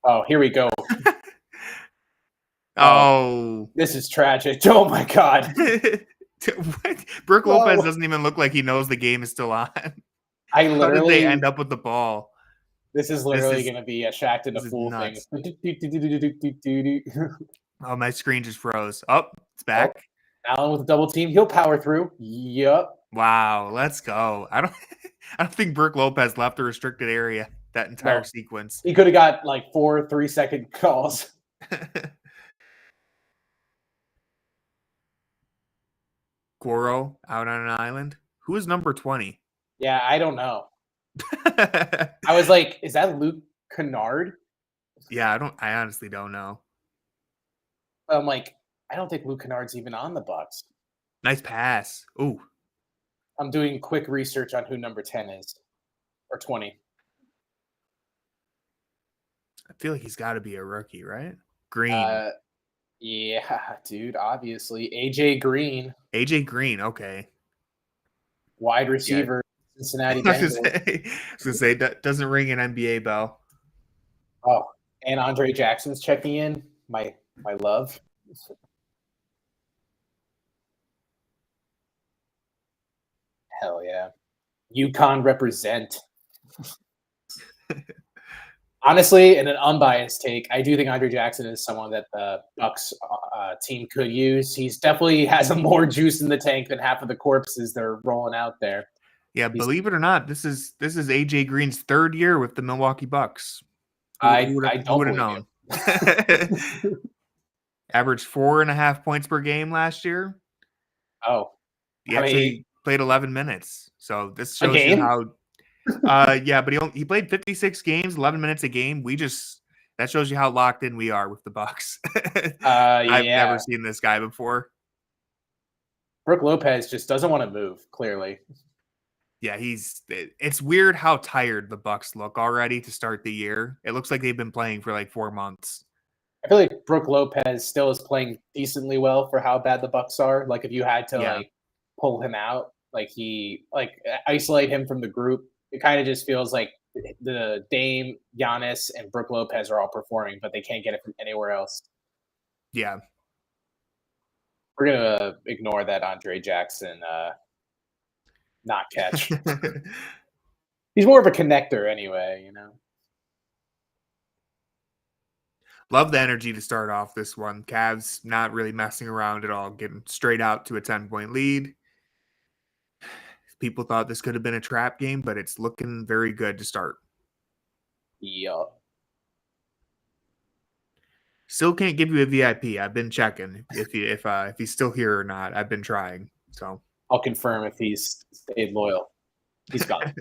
Oh, here we go. Oh. This is tragic. Oh, my God. What? Brook Lopez doesn't even look like he knows the game is still on. How did they end up with the ball? This is literally going to be a Shaq to the Fool thing. Oh, my screen just froze. Oh, it's back. Allen with a double team. He'll power through. Yep. Wow, let's go. I don't think Brook Lopez left a restricted area that entire sequence. He could have got like 4 3-second calls. Goro out on an island. Who is number 20? Yeah, I don't know. I was like, is that Luke Kennard? Yeah, I honestly don't know. I'm like, I don't think Luke Kennard's even on the Bucks. Nice pass. Ooh. I'm doing quick research on who number 10 is. Or 20. I feel like he's got to be a rookie, right? Green. Yeah, dude, obviously. AJ Green. AJ Green, okay. Wide receiver, yeah. Cincinnati Bengals. I was going to say, that doesn't ring an NBA bell. Oh, and Andre Jackson's checking in. My love. Hell yeah. UConn represent. Honestly, in an unbiased take, I do think Andre Jackson is someone that the Bucks team could use. He's definitely has more juice in the tank than half of the corpses they're rolling out there. Yeah, believe it or not, this is AJ Green's third year with the Milwaukee Bucks. I would have known. Averaged 4.5 points per game last year. Oh, he actually played 11 minutes. So this shows you how. Yeah, but he played 56 games, 11 minutes a game. That shows you how locked in we are with the Bucks. I've never seen this guy before. Brook Lopez just doesn't want to move, clearly. Yeah, it's weird how tired the Bucks look already to start the year. It looks like they've been playing for like 4 months. I feel like Brook Lopez still is playing decently well for how bad the Bucks are. Like if you had to like pull him out, like isolate him from the group, it kind of just feels like the Dame, Giannis, and Brook Lopez are all performing, but they can't get it from anywhere else. Yeah. We're going to ignore that Andre Jackson not catch. He's more of a connector anyway, you know. Love the energy to start off this one. Cavs not really messing around at all, getting straight out to a 10-point lead. People thought this could have been a trap game, but it's looking very good to start. Yup. Still can't give you a VIP. I've been checking if he's still here or not. I've been trying. So I'll confirm if he's stayed loyal. He's gone.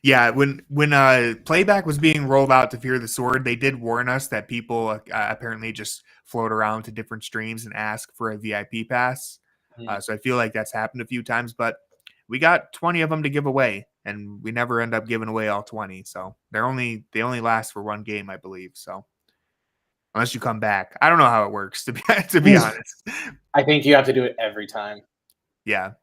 Yeah, when playback was being rolled out to Fear the Sword, they did warn us that people apparently just float around to different streams and ask for a VIP pass. So I feel like that's happened a few times, but we got 20 of them to give away, and we never end up giving away all 20. So they only last for one game, I believe. So unless you come back, I don't know how it works to be honest. I think you have to do it every time. Yeah.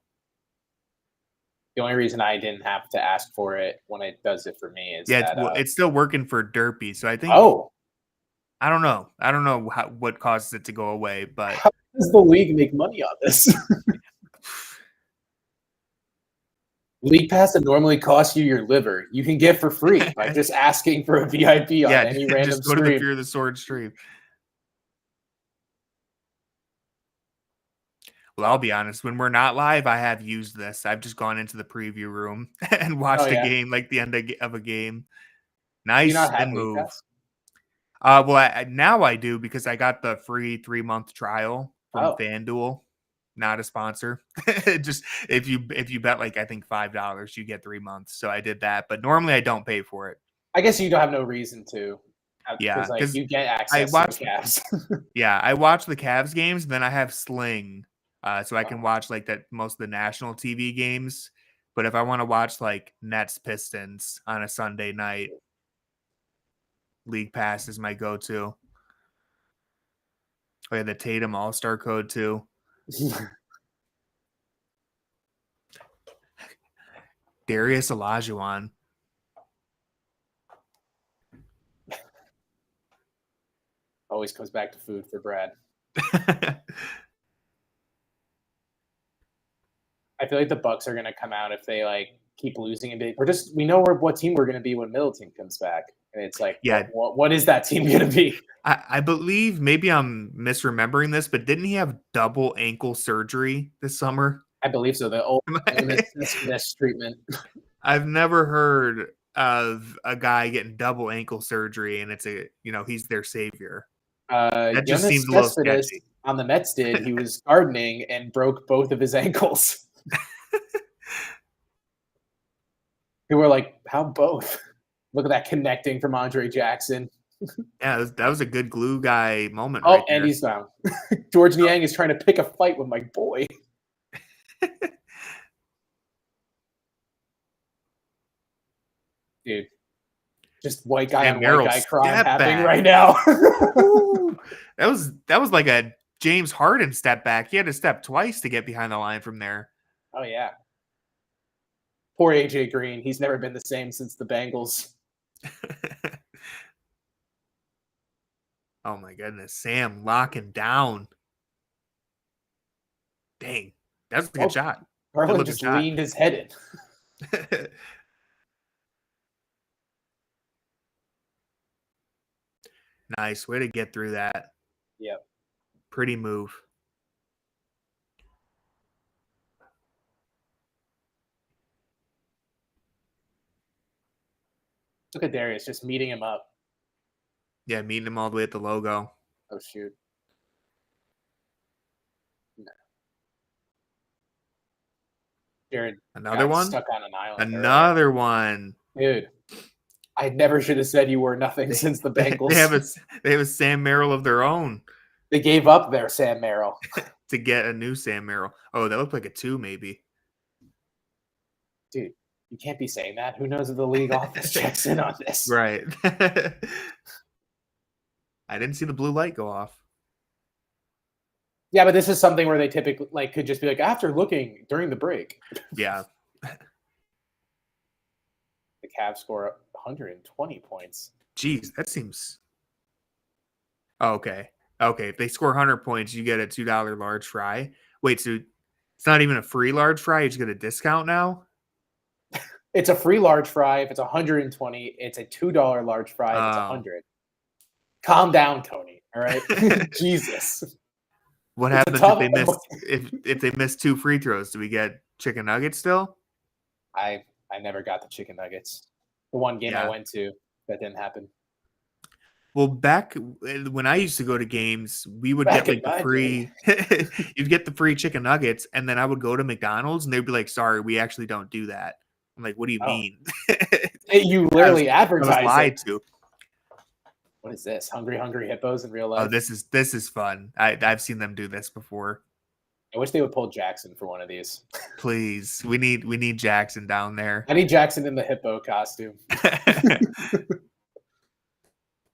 The only reason I didn't have to ask for it when it does it for me is it's still working for Derpy. So I think. Oh. I don't know. I don't know what causes it to go away, but how does the league make money on this? League pass that normally costs you your liver, you can get for free by just asking for a VIP on any random just go stream. to the Fear the Sword stream. Well, I'll be honest. When we're not live, I have used this. I've just gone into the preview room and watched a game, like the end of a game. Nice and move. Well, now I do because I got the free 3-month trial from FanDuel. Not a sponsor. Just if you bet like I think $5, you get 3 months. So I did that, but normally I don't pay for it. I guess you don't have no reason to. Yeah, because you get access to the Cavs. Yeah, I watch the Cavs games, then I have Sling. So I can watch like most of the national TV games. But if I want to watch like Nets Pistons on a Sunday night, League Pass is my go-to. Oh yeah, the Tatum All-Star code too. Darius Olajuwon. always comes back to food for Brad. I feel like the Bucks are going to come out if they like keep losing and we know what team we're going to be when Middleton comes back. And it's like, yeah, what is that team going to be? I believe maybe I'm misremembering this, but didn't he have double ankle surgery this summer? I believe so. The old famous treatment. I've never heard of a guy getting double ankle surgery, and it's he's their savior. That just seems a little sketchy. On the Mets did. He was gardening and broke both of his ankles. People were like, how both? Look at that connecting from Andre Jackson. Yeah, that was a good glue guy moment. Oh, right and he's down. George Niang is trying to pick a fight with my boy. Dude, just white guy on white guy crime happening right now. that was like a James Harden step back. He had to step twice to get behind the line from there. Oh yeah. Poor AJ Green. He's never been the same since the Bengals. Oh my goodness. Sam locking down. Dang. That's a good shot. Garland just leaned his head in. Nice. Way to get through that. Yep. Pretty move. Look at Darius just meeting him up. Yeah, meeting him all the way at the logo. Oh, shoot. No. Jared Another one? Stuck on an island. Another one. Dude, I never should have said you were nothing since the Bengals. They have a Sam Merrill of their own. They gave up their Sam Merrill. To get a new Sam Merrill. Oh, that looked like a 2 maybe. Dude, you can't be saying that. Who knows if the league office checks in on this? Right. I didn't see the blue light go off. Yeah, but this is something where they typically could just be like, after looking during the break. Yeah. The Cavs score 120 points. Jeez, that seems... Oh, okay. Okay, if they score 100 points, you get a $2 large fry. Wait, so it's not even a free large fry? You just get a discount now? It's a free large fry. If it's 120, it's a $2 large fry. If it's 100. Calm down, Tony. All right? Jesus. What happens if they miss 2 free throws? Do we get chicken nuggets still? I never got the chicken nuggets. The one game I went to, that didn't happen. Well, back when I used to go to games, we would get the free you'd get the free chicken nuggets, and then I would go to McDonald's and they'd be like, sorry, we actually don't do that. I'm like, what do you mean? You literally advertise lied to. What is this? Hungry Hippos in real life? Oh, this is fun. I've seen them do this before. I wish they would pull Jackson for one of these. Please. We need Jackson down there. I need Jackson in the hippo costume.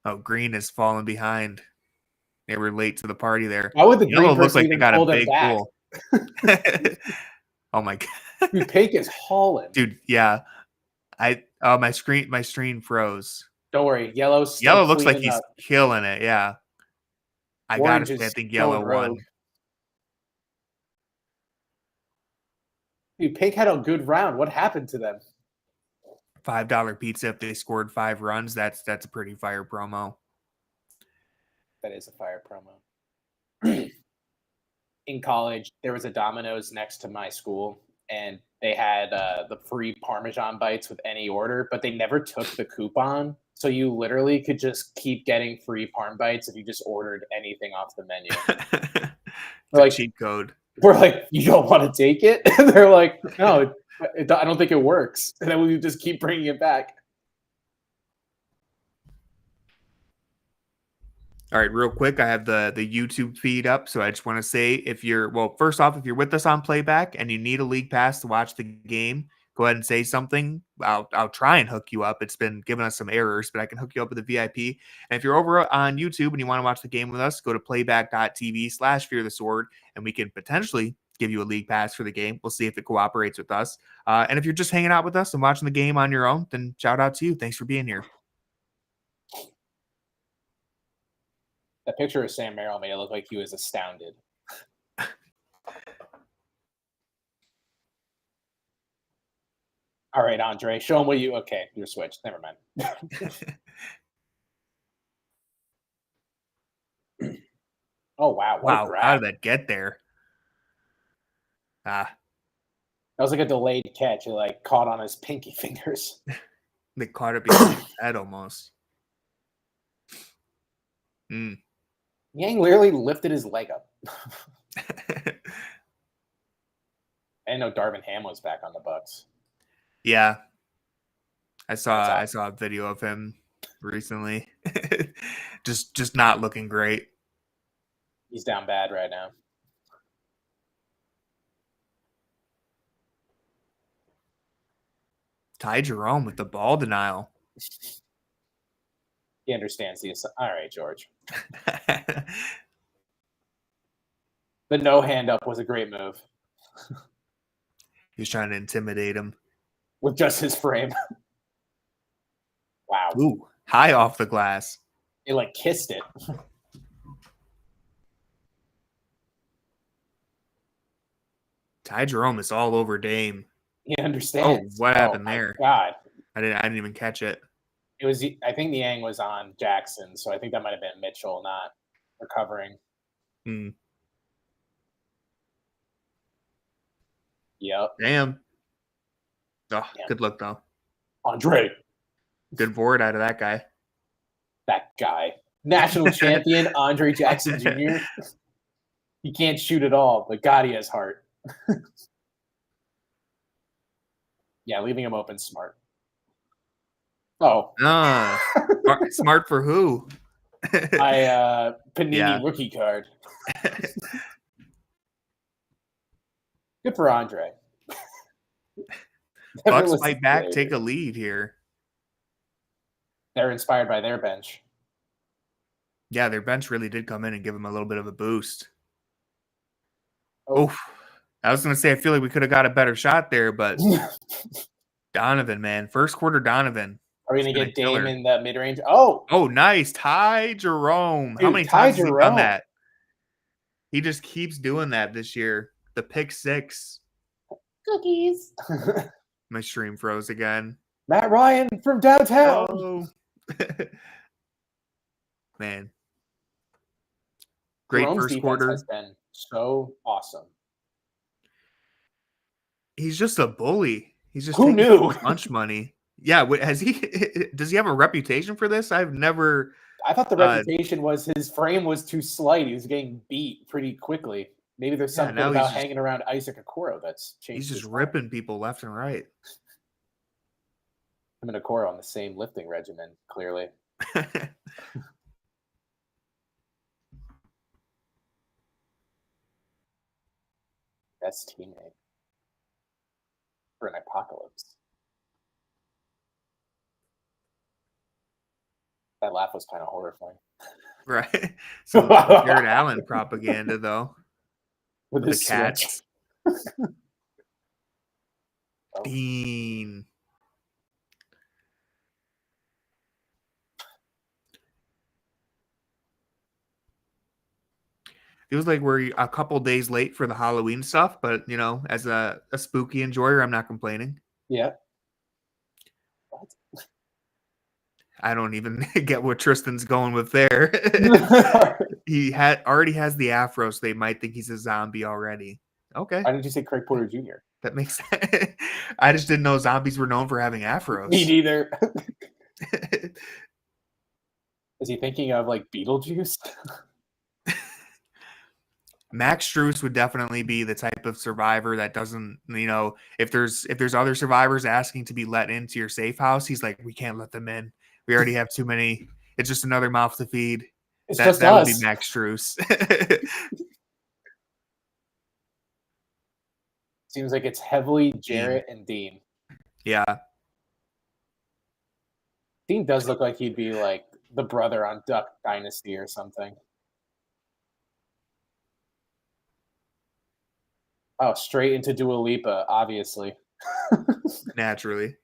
Oh, Green is falling behind. They were late to the party there. Why would the Green looks like they got a big pool? Oh my god. Dude, Pake is hauling. Dude, yeah. My screen froze. Don't worry. Yellow looks like he's killing it, yeah. I gotta say, I think Yellow won. Dude, Pake had a good round. What happened to them? $5 pizza if they scored 5 runs. That's a pretty fire promo. That is a fire promo. In college, there was a Domino's next to my school, and they had the free Parmesan bites with any order, but they never took the coupon. So you literally could just keep getting free Parm bites if you just ordered anything off the menu. Like cheat code. We're like, you don't want to take it? And they're like, no, I don't think it works. And then we just keep bringing it back. All right, real quick, I have the YouTube feed up, so I just want to say first off, if you're with us on playback and you need a league pass to watch the game, go ahead and say something. I'll try and hook you up. It's been giving us some errors, but I can hook you up with a VIP. And if you're over on YouTube and you want to watch the game with us, go to playback.tv/fearthesword, and we can potentially give you a league pass for the game. We'll see if it cooperates with us. And if you're just hanging out with us and watching the game on your own, then shout out to you. Thanks for being here. The picture of Sam Merrill made it look like he was astounded. All right, Andre, show him what you. Okay, you're switched. Never mind. Oh wow! What a Wow, grab. how did that get there? That was like a delayed catch. It like caught on his pinky fingers. They caught it behind his head almost. Yang literally lifted his leg up. I didn't know Darvin Ham was back on the Bucks. Yeah, I saw a video of him recently. just not looking great. He's down bad right now. Ty Jerome with the ball denial. He understands the. All right, George. The no hand up was a great move. He was trying to intimidate him with just his frame. Wow. Ooh, high off the glass. It like kissed it. Ty Jerome is all over Dame. He understands. Oh, what happened there? God. I didn't even catch it. It was. I think the Yang was on Jackson, so I think that might have been Mitchell not recovering. Yep. Damn. Oh, yeah. Good luck though. Andre. Good board out of that guy. That guy. National champion Andre Jackson Jr. He can't shoot at all, but God, he has heart. Yeah, leaving him open smart. Oh. Smart for who? My Panini rookie card. Good for Andre. Bucks fight back, take a lead here. They're inspired by their bench. Yeah, their bench really did come in and give them a little bit of a boost. Oh, I was going to say, I feel like we could have got a better shot there, but Donovan, man. First quarter Donovan. Are we going to get Dame in the mid-range? Oh, nice. Ty Jerome. Dude, how many times has he done that? He just keeps doing that this year. The pick six. Cookies. My stream froze again. Matt Ryan from downtown. Oh. Man. Great Jerome's first quarter. Has been so awesome. He's just a bully. He's just who knew lunch money. Yeah, has he? Does he have a reputation for this? I've never. I thought the reputation was his frame was too slight. He was getting beat pretty quickly. Maybe there's something about hanging around Isaac Okoro that's changed. He's just ripping people left and right. Him and Okoro on the same lifting regimen, clearly. Best teammate for an apocalypse. That laugh was kind of horrifying. Right. Some Jared Allen propaganda, though. With the cats. Dean. Feels like we're a couple days late for the Halloween stuff, but, you know, as a spooky enjoyer, I'm not complaining. Yeah. What? I don't even get what Tristan's going with there. He already has the afro, so they might think he's a zombie already. Okay. Why didn't you say Craig Porter Jr.? That makes sense. I just didn't know zombies were known for having afros. Me neither. Is he thinking of like Beetlejuice? Max Strus would definitely be the type of survivor that doesn't, you know, if there's other survivors asking to be let into your safe house, he's like, we can't let them in. We already have too many. It's just another mouth to feed. It's that would be Max Strus. Seems like it's heavily Jarrett and Dean. Yeah. Dean does look like he'd be like the brother on Duck Dynasty or something. Oh, straight into Dua Lipa, obviously. Naturally.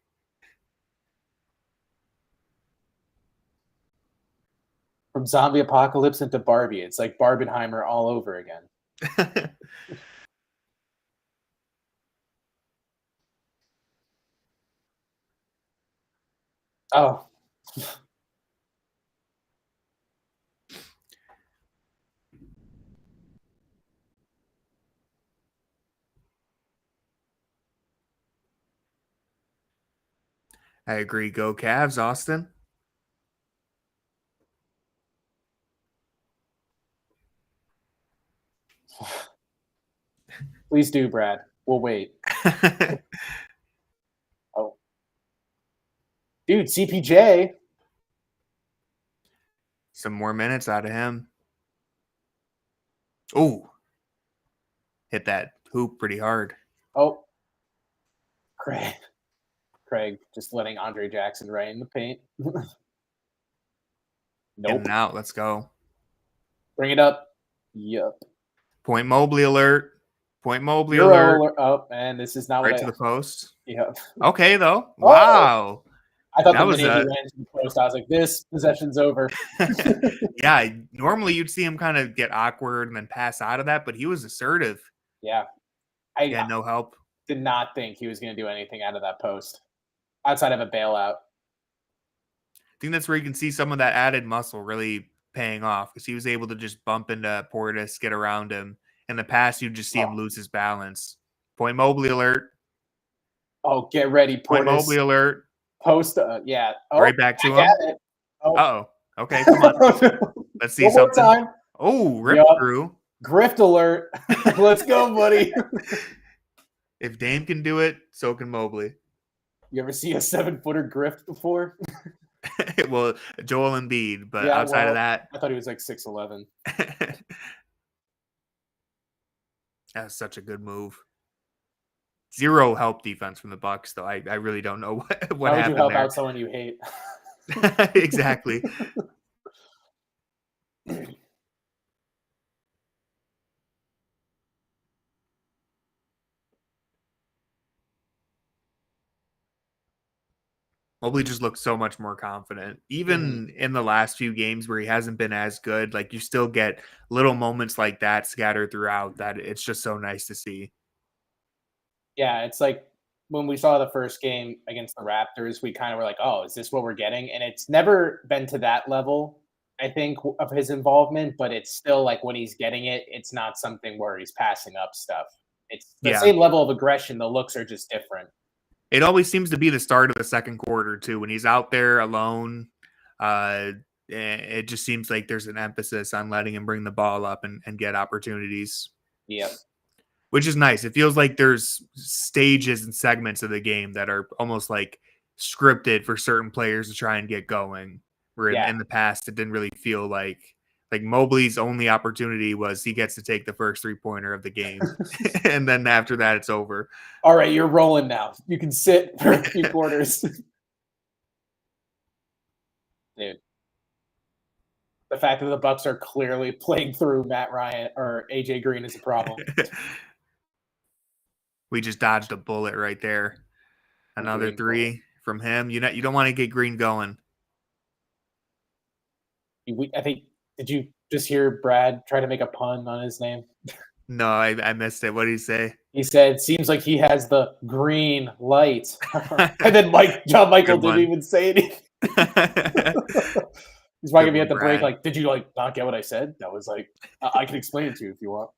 From zombie apocalypse into Barbie. It's like Barbenheimer all over again. Oh. I agree. Go Cavs, Austin. Please do, Brad. We'll wait. Oh. Dude, CPJ. Some more minutes out of him. Oh. Hit that hoop pretty hard. Oh. Craig just letting Andre Jackson right in the paint. Nope. In and out. Let's go. Bring it up. Yep. Point Mobley alert. Point Mobley alert. Oh, man, this is not right to the post. Yep. Okay, though. Wow. I thought the minute he ran to the post, I was like, this possession's over. Yeah, normally you'd see him kind of get awkward and then pass out of that, but he was assertive. Yeah. He had no help. Did not think he was going to do anything out of that post outside of a bailout. I think that's where you can see some of that added muscle really paying off because he was able to just bump into Portis, get around him. In the past, you'd just see him lose his balance. Point Mobley alert. Oh, get ready, Portis. Point Mobley alert. Post, yeah. Oh, right back to him. Oh. Uh-oh. Okay, come on. Let's see something. Time. Oh, rip through. Grift alert. Let's go, buddy. If Dame can do it, so can Mobley. You ever see a 7-footer grift before? Well, Joel Embiid, but outside of that. I thought he was like 6'11". That's such a good move. Zero help defense from the Bucks, though. I really don't know what happened there. How would you help out someone you hate? Exactly. Mobley just looks so much more confident. Even in the last few games where he hasn't been as good, like you still get little moments like that scattered throughout that it's just so nice to see. Yeah, it's like when we saw the first game against the Raptors, we kind of were like, oh, is this what we're getting? And it's never been to that level, I think, of his involvement, but it's still like when he's getting it, it's not something where he's passing up stuff. It's the same level of aggression. The looks are just different. It always seems to be the start of the second quarter, too. When he's out there alone, it just seems like there's an emphasis on letting him bring the ball up and get opportunities. Yep. Which is nice. It feels like there's stages and segments of the game that are almost like scripted for certain players to try and get going. Where in the past, it didn't really feel like Mobley's only opportunity was he gets to take the first 3-pointer of the game. And then after that, it's over. All right, you're rolling now. You can sit for a few quarters. Dude. The fact that the Bucks are clearly playing through Matt Ryan or AJ Green is a problem. We just dodged a bullet right there. Another Green 3 bullet from him. You don't want to get Green going. I think. Did you just hear Brad try to make a pun on his name? No, I missed it. What did he say? He said, seems like he has the green light. And then John Michael didn't even say anything. He's probably going to be at the break like, did you not get what I said? That was like, I can explain it to you if you want.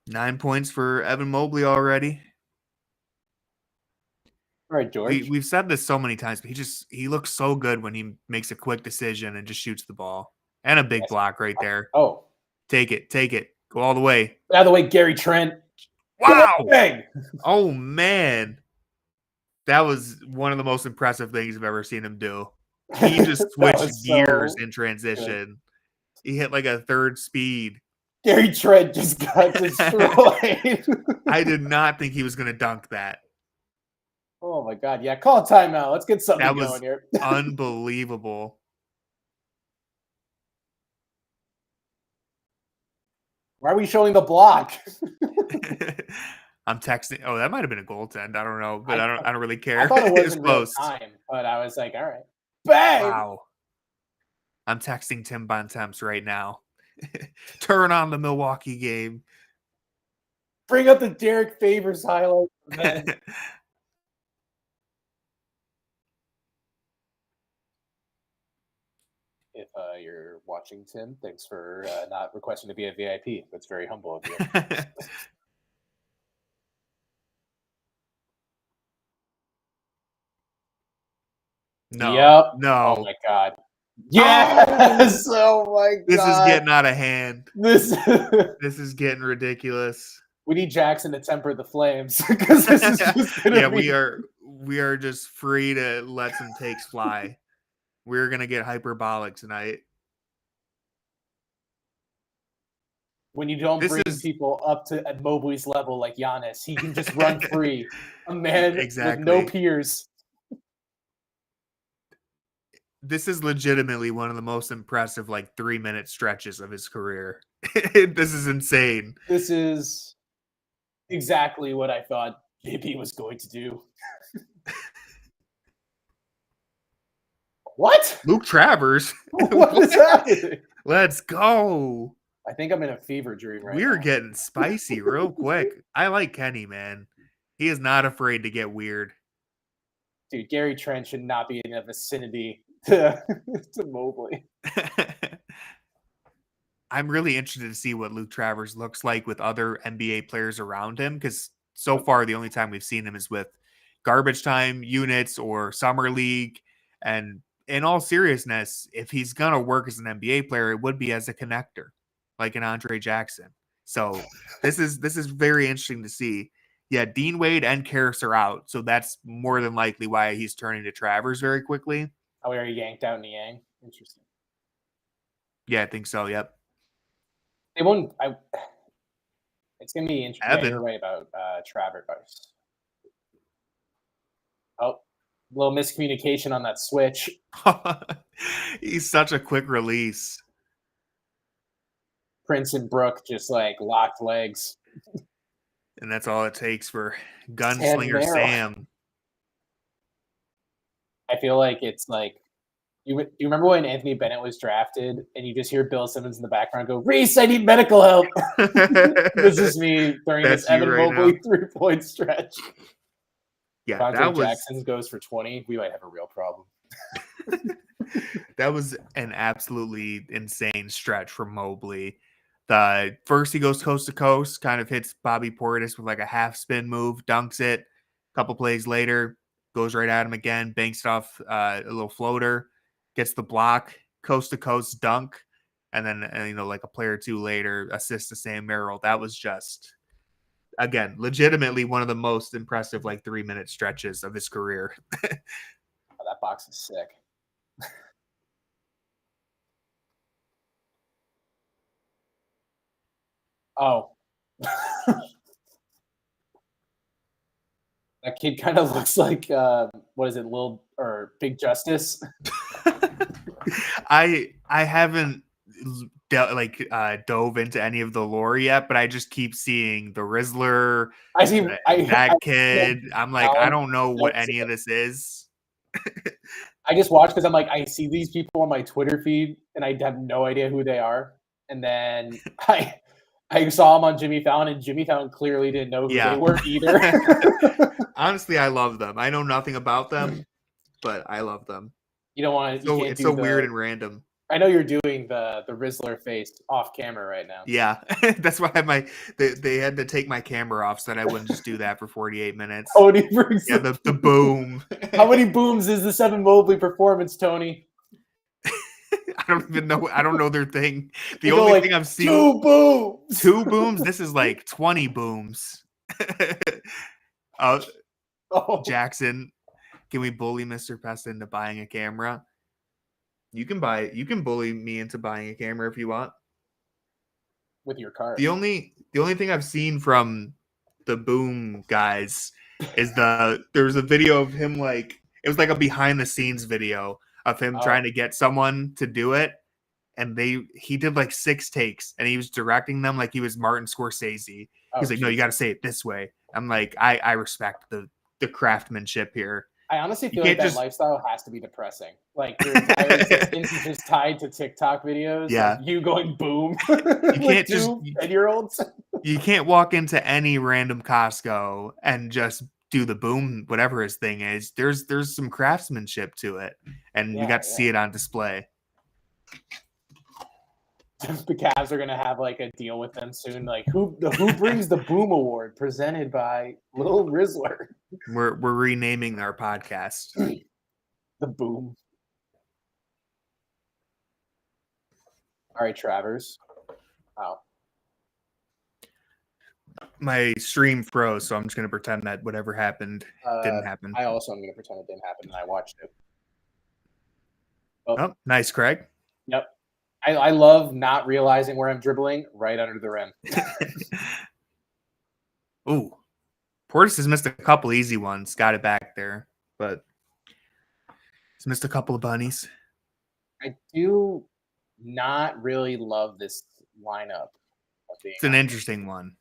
9 points for Evan Mobley already. All right, George. We've said this so many times, but he looks so good when he makes a quick decision and just shoots the ball. And a big block right there. Oh. Take it. Go all the way. Out of the way, Gary Trent. Wow. Oh, man. That was one of the most impressive things I've ever seen him do. He just switched gears in transition. Good. He hit like a third speed. Gary Trent just got destroyed. I did not think he was going to dunk that. Oh, my God. Yeah, call a timeout. Let's get something going here. Unbelievable. Why are we showing the block? I'm texting. Oh, that might have been a goaltend. I don't know, but I don't really care. I thought it was in close. Real time, but I was like, all right. Bang! Wow. I'm texting Tim Bontemps right now. Turn on the Milwaukee game. Bring up the Derek Favors highlight. If you're watching, Tim, thanks for not requesting to be a VIP. That's very humble of you. No. Oh my god. Yes. Oh my god. This is getting out of hand. This is getting ridiculous. We need Jackson to temper the flames because this is just gonna be... we are just free to let some takes fly. We're gonna get hyperbolic tonight. When you don't bring people up to at Mobley's level like Giannis, he can just run free. A man with no peers. This is legitimately one of the most impressive 3-minute stretches of his career. This is insane. This is exactly what I thought JB was going to do. What? Luke Travers? What is happening? Let's go. I think I'm in a fever dream right now. We're getting spicy real quick. I like Kenny, man. He is not afraid to get weird. Dude, Gary Trent should not be in a vicinity to Mobley. I'm really interested to see what Luke Travers looks like with other NBA players around him, because so far the only time we've seen him is with garbage time units or summer league. And in all seriousness, if he's going to work as an NBA player, it would be as a connector, like an Andre Jackson. So this is very interesting to see. Yeah, Dean Wade and Karras are out, so that's more than likely why he's turning to Travers very quickly. Oh, we already yanked out Niang. Interesting. Yeah, I think so. Yep. They won't. It's gonna be interesting. Evan. Yeah, you're right about Travers. Oh, a little miscommunication on that switch. He's such a quick release. Prince and Brooke just locked legs. And that's all it takes for Gunslinger Sam. I feel like it's you remember when Anthony Bennett was drafted and you just hear Bill Simmons in the background go, "Reese, I need medical help." This is me during this Evan Mobley 3-point stretch. Yeah, Andre Jackson goes for 20. We might have a real problem. That was an absolutely insane stretch from Mobley. First he goes coast to coast, kind of hits Bobby Portis with a half spin move, dunks it. A couple plays later, goes right at him again, banks it off a little floater, gets the block, coast to coast dunk, and then a play or two later, assist to Sam Merrill. That was just, again, legitimately one of the most impressive 3-minute stretches of his career. Oh, that box is sick. Oh. That kid kind of looks like what is it, Big Justice? I haven't dove into any of the lore yet, but I just keep seeing the Rizzler. I see that kid. I'm I don't know what any of this is. I just watch because I'm I see these people on my Twitter feed and I have no idea who they are. And then I saw them on Jimmy Fallon, and Jimmy Fallon clearly didn't know who they were either. Honestly, I love them. I know nothing about them, but I love them. You don't want to. It's so weird and random. I know you're doing the Rizzler face off camera right now. Yeah, that's why they had to take my camera off so that I wouldn't just do that for 48 minutes. Tony the boom. How many booms is the Evan Mobley performance, Tony? I don't even know. I don't know their thing. The only thing I've seen 2 booms. 2 booms. This is 20 booms. Jackson, can we bully Mr. Pest into buying a camera? You can bully me into buying a camera if you want. With your card. The only thing I've seen from the boom guys is there's a video of him it was a behind the scenes video of him trying to get someone to do it, and he did 6 takes, and he was directing them like he was Martin Scorsese. He's no, you got to say it this way. I'm I respect the craftsmanship here. I honestly feel like that lifestyle has to be depressing. Like your entire existence is just tied to TikTok videos. Yeah. Like you going boom. You can't just 10-year-olds. You can't walk into any random Costco and just do the boom, whatever his thing is. There's some craftsmanship to it, and we got to see it on display. The Cavs are gonna have like a deal with them soon. Like who brings the Boom Award presented by Lil Rizzler? We're renaming our podcast. The Boom. All right, Travers. Wow. My stream froze, so I'm just gonna pretend that whatever happened didn't happen. I also am gonna pretend it didn't happen, and I watched it. Oh, nice, Craig. Yep. I love not realizing where I'm dribbling right under the rim. Ooh. Portis has missed a couple easy ones. Got it back there, but he's missed a couple of bunnies. I do not really love this lineup. It's an interesting one.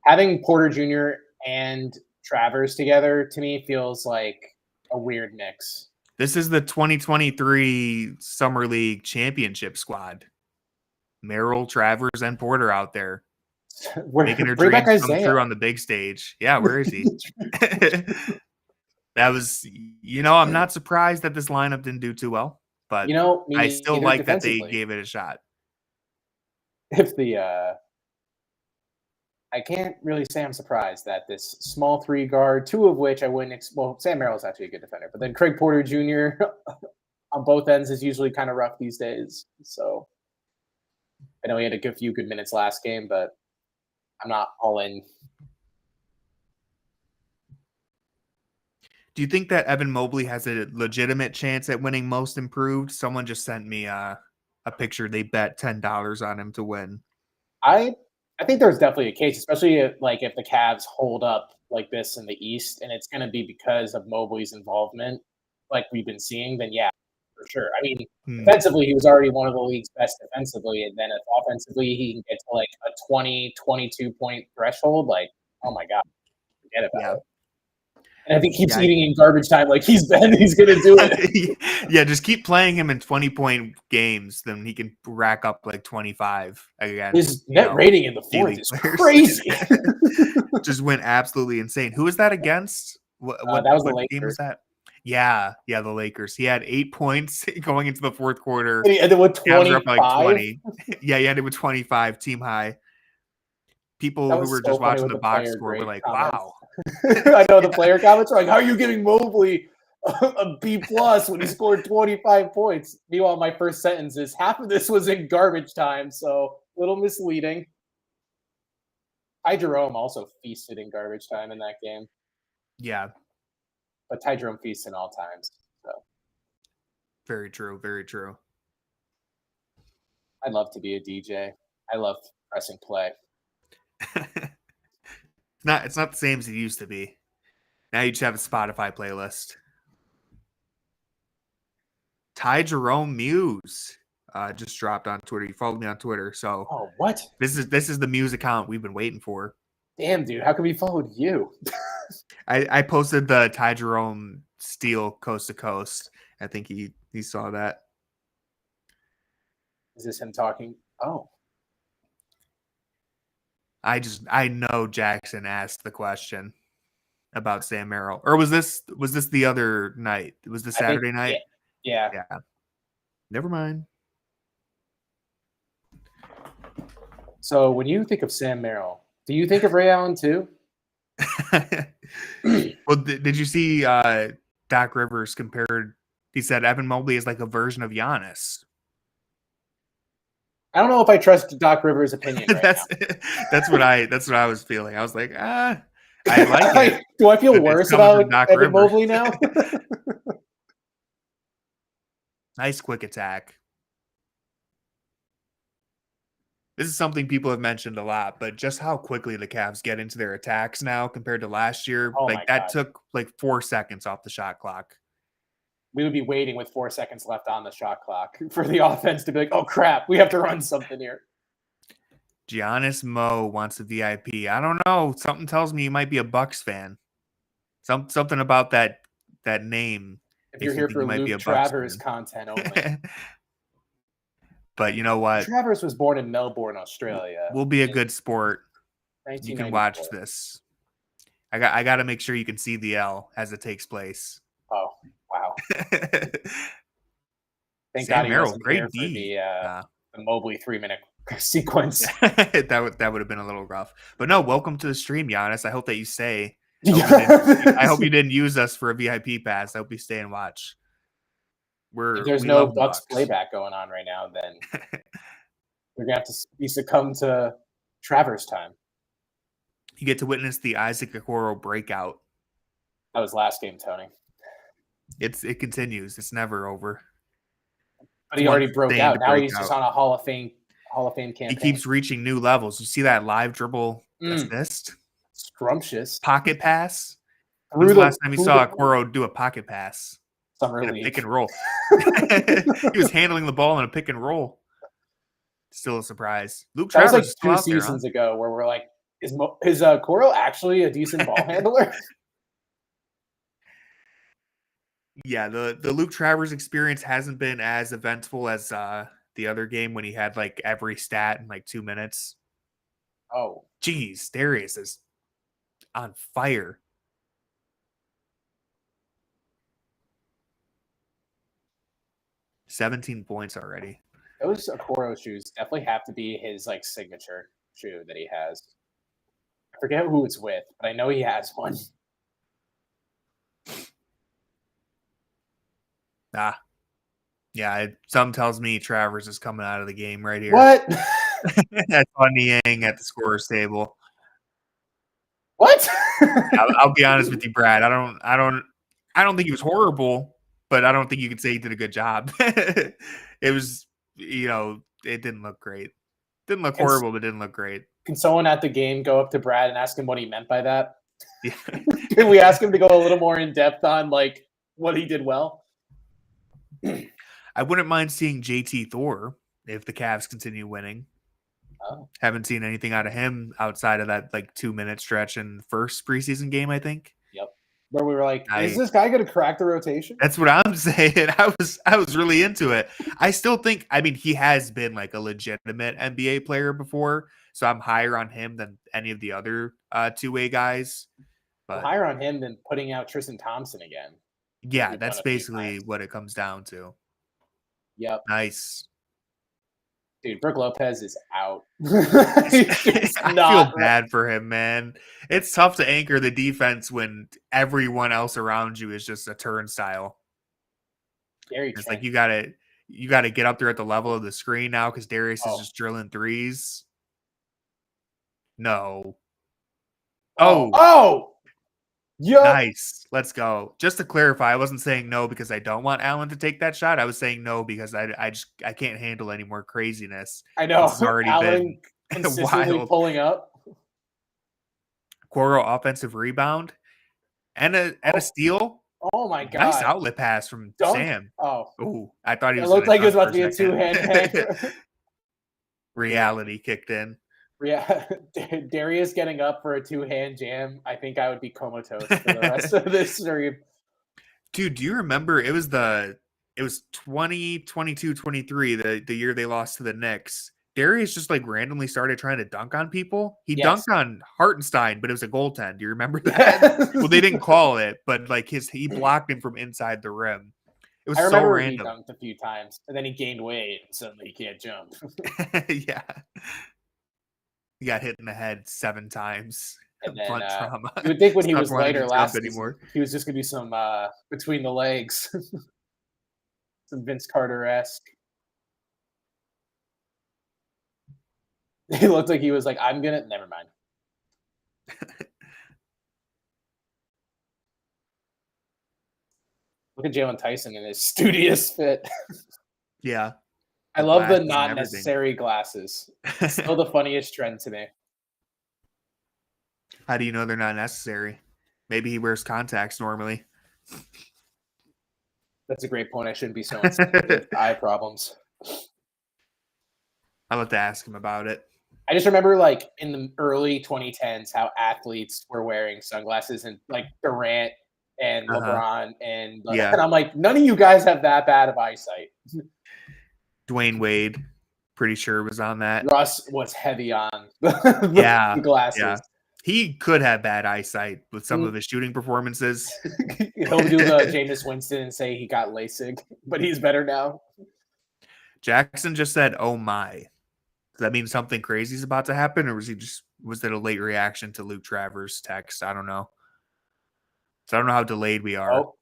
Having Porter Jr. and Travers together, to me, feels like a weird mix. This is the 2023 Summer League Championship squad. Merrill, Travers, and Porter out there making their dreams come true on the big stage. Yeah, where is he? That was, I'm not surprised that this lineup didn't do too well, but I still like that they gave it a shot. If I can't really say I'm surprised that this small 3 guard, 2 of which I wouldn't. Sam Merrill's actually a good defender, but then Craig Porter Jr. on both ends is usually kind of rough these days. So I know he had a few good minutes last game, but I'm not all in. Do you think that Evan Mobley has a legitimate chance at winning Most Improved? Someone just sent me a picture. They bet $10 on him to win. I think there's definitely a case, especially if the Cavs hold up like this in the East, and it's going to be because of Mobley's involvement, like we've been seeing. Then yeah, for sure. I mean, defensively, he was already one of the league's best defensively, and then if offensively he can get to like a 20, 22 point threshold, like oh my god, forget about it. And if he keeps eating in garbage time like he's going to do it. Yeah, just keep playing him in 20-point games, then he can rack up like 25 again. His net rating in the fourth is crazy. Just went absolutely insane. Who was that against? What that was the Lakers. Game was that? Yeah, the Lakers. He had 8 points going into the fourth quarter. And he ended with 25. Like 20. Yeah, he ended with 25, team high. People who were just watching the box score were like, comments. Wow. I know the player comments are like, how are you giving Mobley a B+ when he scored 25 points? Meanwhile, my first sentence is half of this was in garbage time, so a little misleading. Ty Jerome also feasted in garbage time in that game. Yeah. But Ty Jerome feasts in all times. So. Very true. Very true. I'd love to be a DJ. I love pressing play. It's not the same as it used to be. Now you just have a Spotify playlist. Ty Jerome Muse just dropped on Twitter. He followed me on Twitter. So what? This is the Muse account we've been waiting for. Damn, dude, how come he followed you? I posted the Ty Jerome steal coast to coast. I think he saw that. Is this him talking? Oh. I know Jackson asked the question about Sam Merrill. Or was this the other night? Was this Saturday night? Yeah. Never mind. So when you think of Sam Merrill, do you think of Ray Allen too? Well, did you see Doc Rivers compared? He said Evan Mobley is like a version of Giannis. I don't know if I trust Doc Rivers' opinion right now. That's what I was feeling. I was like, I like it. Do I feel worse about Evan Mobley now? Nice quick attack. This is something people have mentioned a lot, but just how quickly the Cavs get into their attacks now compared to last year. That took like 4 seconds off the shot clock. We would be waiting with 4 seconds left on the shot clock for the offense to be like, oh, crap, we have to run something here. Giannis Mo wants a VIP. I don't know. Something tells me you might be a Bucks fan. Something about that that name. If you're here for Luke Travers content only. But you know what? Travers was born in Melbourne, Australia. We'll be a good sport. You can watch this. I got to make sure you can see the L as it takes place. Oh, wow. Thank Sam God he Merrill, wasn't great here for D. the Mobley 3-minute sequence. that would have been a little rough. But no, welcome to the stream, Giannis. I hope that you stay. I hope you didn't use us for a VIP pass. I hope you stay and watch. If there's no Bucks playback going on right now, then we're gonna have to be succumb to Travers time. You get to witness the Isaac Okoro breakout. That was last game, Tony. It continues. It's never over. But he already broke out. Now he's just on a Hall of Fame campaign. He keeps reaching new levels. You see that live dribble assist? Scrumptious. Pocket pass. When's the last time you saw Okoro do a pocket pass? Summer in league. A pick and roll. He was handling the ball in a pick and roll. Still a surprise. Luke Travers was like 2 seasons ago where we're like, is Okoro actually a decent ball handler? Yeah, the Luke Travers experience hasn't been as eventful as the other game when he had like every stat in like 2 minutes. Oh. Jeez, Darius is on fire. $17 points already. Those Okoro shoes definitely have to be his like signature shoe that he has. I forget who it's with, but I know he has one. Yeah, some tells me Travers is coming out of the game right here. What? That's on Niang at the scorer's table. What? I'll be honest with you, Brad. I don't think he was horrible, but I don't think you could say he did a good job. It was, it didn't look great. Didn't look horrible, but didn't look great. Can someone at the game go up to Brad and ask him what he meant by that? Yeah. Can we ask him to go a little more in depth on like what he did well? I wouldn't mind seeing JT Thor if the Cavs continue winning. Oh. Haven't seen anything out of him outside of that like 2-minute stretch in first preseason game, I think. Yep. Where we were like, is this guy going to crack the rotation? That's what I'm saying. I was really into it. I still think, he has been like a legitimate NBA player before, so I'm higher on him than any of the other two-way guys. But I'm higher on him than putting out Tristan Thompson again. Yeah, that's basically what it comes down to. Yep. Nice. Dude, Brook Lopez is out. I feel bad for him, man. It's tough to anchor the defense when everyone else around you is just a turnstile. It's like you gotta get up there at the level of the screen now because Darius is just drilling threes. No. Oh! Yep. Nice. Let's go. Just to clarify, I wasn't saying no because I don't want Allen to take that shot. I was saying no because I can't handle any more craziness. I know. It's already Allen been consistently wild. Pulling up. Okoro offensive rebound and a steal. Oh my god! Nice outlet pass from Sam. Oh, I thought he was. It looked like it was about to be a two-hand. Reality kicked in. Yeah, Darius getting up for a 2-hand jam. I think I would be comatose for the rest of this stream. Dude, do you remember it was 2022-23, the year they lost to the Knicks. Darius just like randomly started trying to dunk on people. He dunked on Hartenstein, but it was a goaltend. Do you remember that? Well, they didn't call it, but like he blocked him from inside the rim. It was so random. He dunked a few times, and then he gained weight, and suddenly he can't jump. Yeah. He got hit in the head 7 times. And then, you would think when he was lighter last season, he was just going to do some between the legs. Some Vince Carter-esque. He looked like he was like, I'm going to... Never mind. Look at Jalen Tyson in his studious fit. Yeah. I love the not necessary glasses. It's still the funniest trend to me. How do you know they're not necessary? Maybe he wears contacts normally. That's a great point. I shouldn't be so insensitive. Eye problems. I'll have to ask him about it. I just remember like in the early 2010s how athletes were wearing sunglasses and like Durant and LeBron, and Yeah. I'm like, none of you guys have that bad of eyesight. Dwayne Wade, pretty sure was on that. Russ was heavy on the glasses. Yeah. He could have bad eyesight with some of his shooting performances. He'll do the Jameis Winston and say he got LASIK, but he's better now. Jackson just said, "Oh my." Does that mean something crazy is about to happen, or was it a late reaction to Luke Travers' text? I don't know. So I don't know how delayed we are. Oh.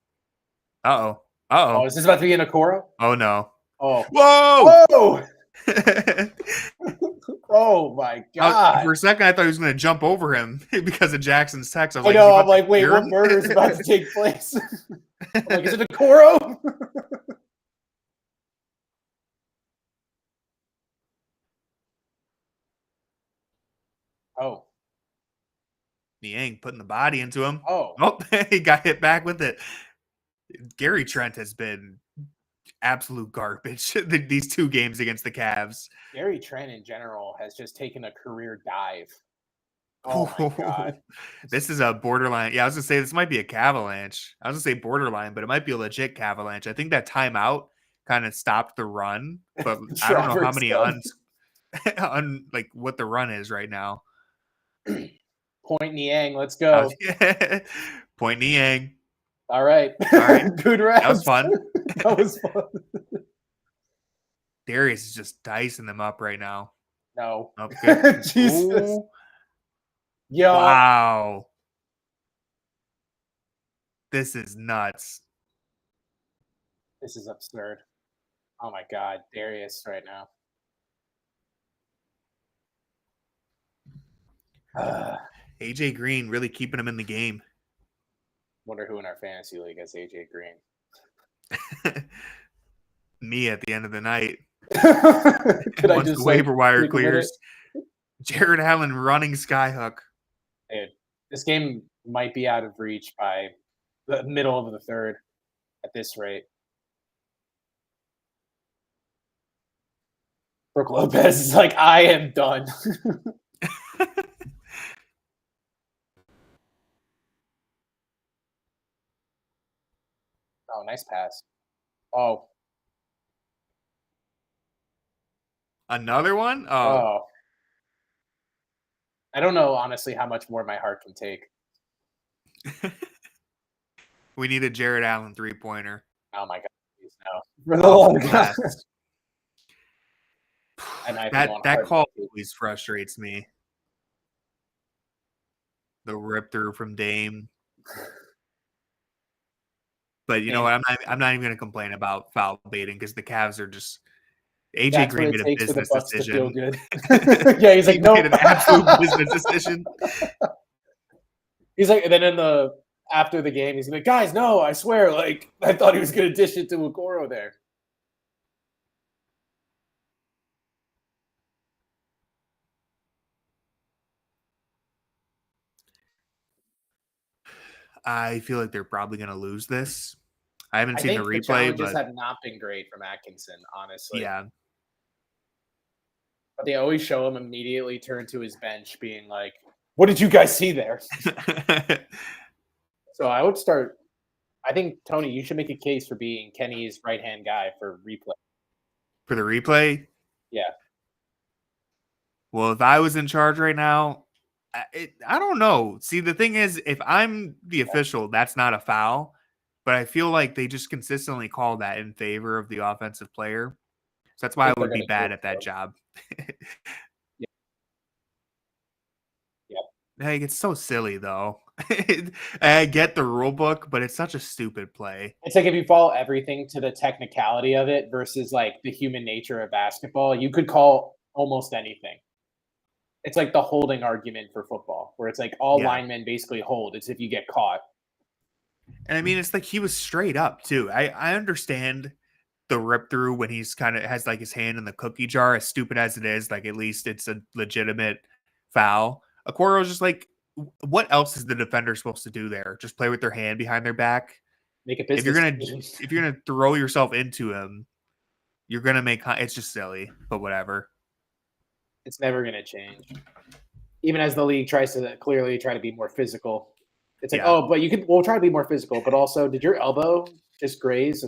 Uh-oh. Oh, is this about to be an Okoro? Oh no. Oh. Whoa! Whoa! Oh my god! For a second, I thought he was going to jump over him because of Jackson's text. I'm like, wait, what murder is about to take place? I'm like, is it a Okoro? Oh. Niang putting the body into him. Oh, he got hit back with it. Gary Trent has been absolute garbage these 2 games against the Cavs. Gary Trent in general has just taken a career dive. Oh my god. This is a borderline. Yeah, I was gonna say this might be a Cavalanche. I was gonna say borderline, but it might be a legit Cavalanche. I think that timeout kind of stopped the run, but I don't know how many like what the run is right now. Point Niang, let's go. Point Niang. All right. Good round. That was fun. That was fun. Darius is just dicing them up right now. No. Okay. Jesus. Ooh. Yo. Wow. This is nuts. This is absurd. Oh my god, Darius right now. AJ Green really keeping him in the game. Wonder who in our fantasy league has AJ Green. Me at the end of the night. Once the waiver wire clears. Jared Allen running skyhook. Dude, this game might be out of reach by the middle of the third at this rate. Brook Lopez is like, I am done. Oh, nice pass. Oh. Another one? Oh. I don't know, honestly, how much more my heart can take. We need a Jared Allen 3-pointer. Oh my god. Please, no. For the long God. That call always frustrates me. The rip through from Dame. But you know what? I'm not even going to complain about foul baiting because the Cavs are just AJ Green made a business decision. Yeah, he's like, no, made an absolute business decision. He's like, and then after the game, he's like, guys, no, I swear, like I thought he was going to dish it to Okoro there. I feel like they're probably going to lose this. I haven't seen the replay, the challenges but have not been great from Atkinson, honestly. Yeah. But they always show him immediately turn to his bench being like, what did you guys see there? So I would start – I think, Tony, you should make a case for being Kenny's right-hand guy for replay. For the replay? Yeah. Well, if I was in charge right now, I don't know. See, the thing is, if I'm the official, that's not a foul. But I feel like they just consistently call that in favor of the offensive player. So that's why I would be bad at that job. Yeah. Hey, it's so silly, though. I get the rule book, but it's such a stupid play. It's like if you follow everything to the technicality of it versus like the human nature of basketball, you could call almost anything. It's like the holding argument for football, where it's like all linemen basically hold. It's if you get caught. And I mean, it's like he was straight up, too. I understand the rip through when he's kind of has like his hand in the cookie jar, as stupid as it is. Like, at least it's a legitimate foul. Okoro's just like, what else is the defender supposed to do there? Just play with their hand behind their back? Make a business. If you're gonna throw yourself into him, you're gonna make it's just silly, but whatever. It's never gonna change. Even as the league tries to clearly try to be more physical. It's like, oh, but we'll try to be more physical, but also, did your elbow just graze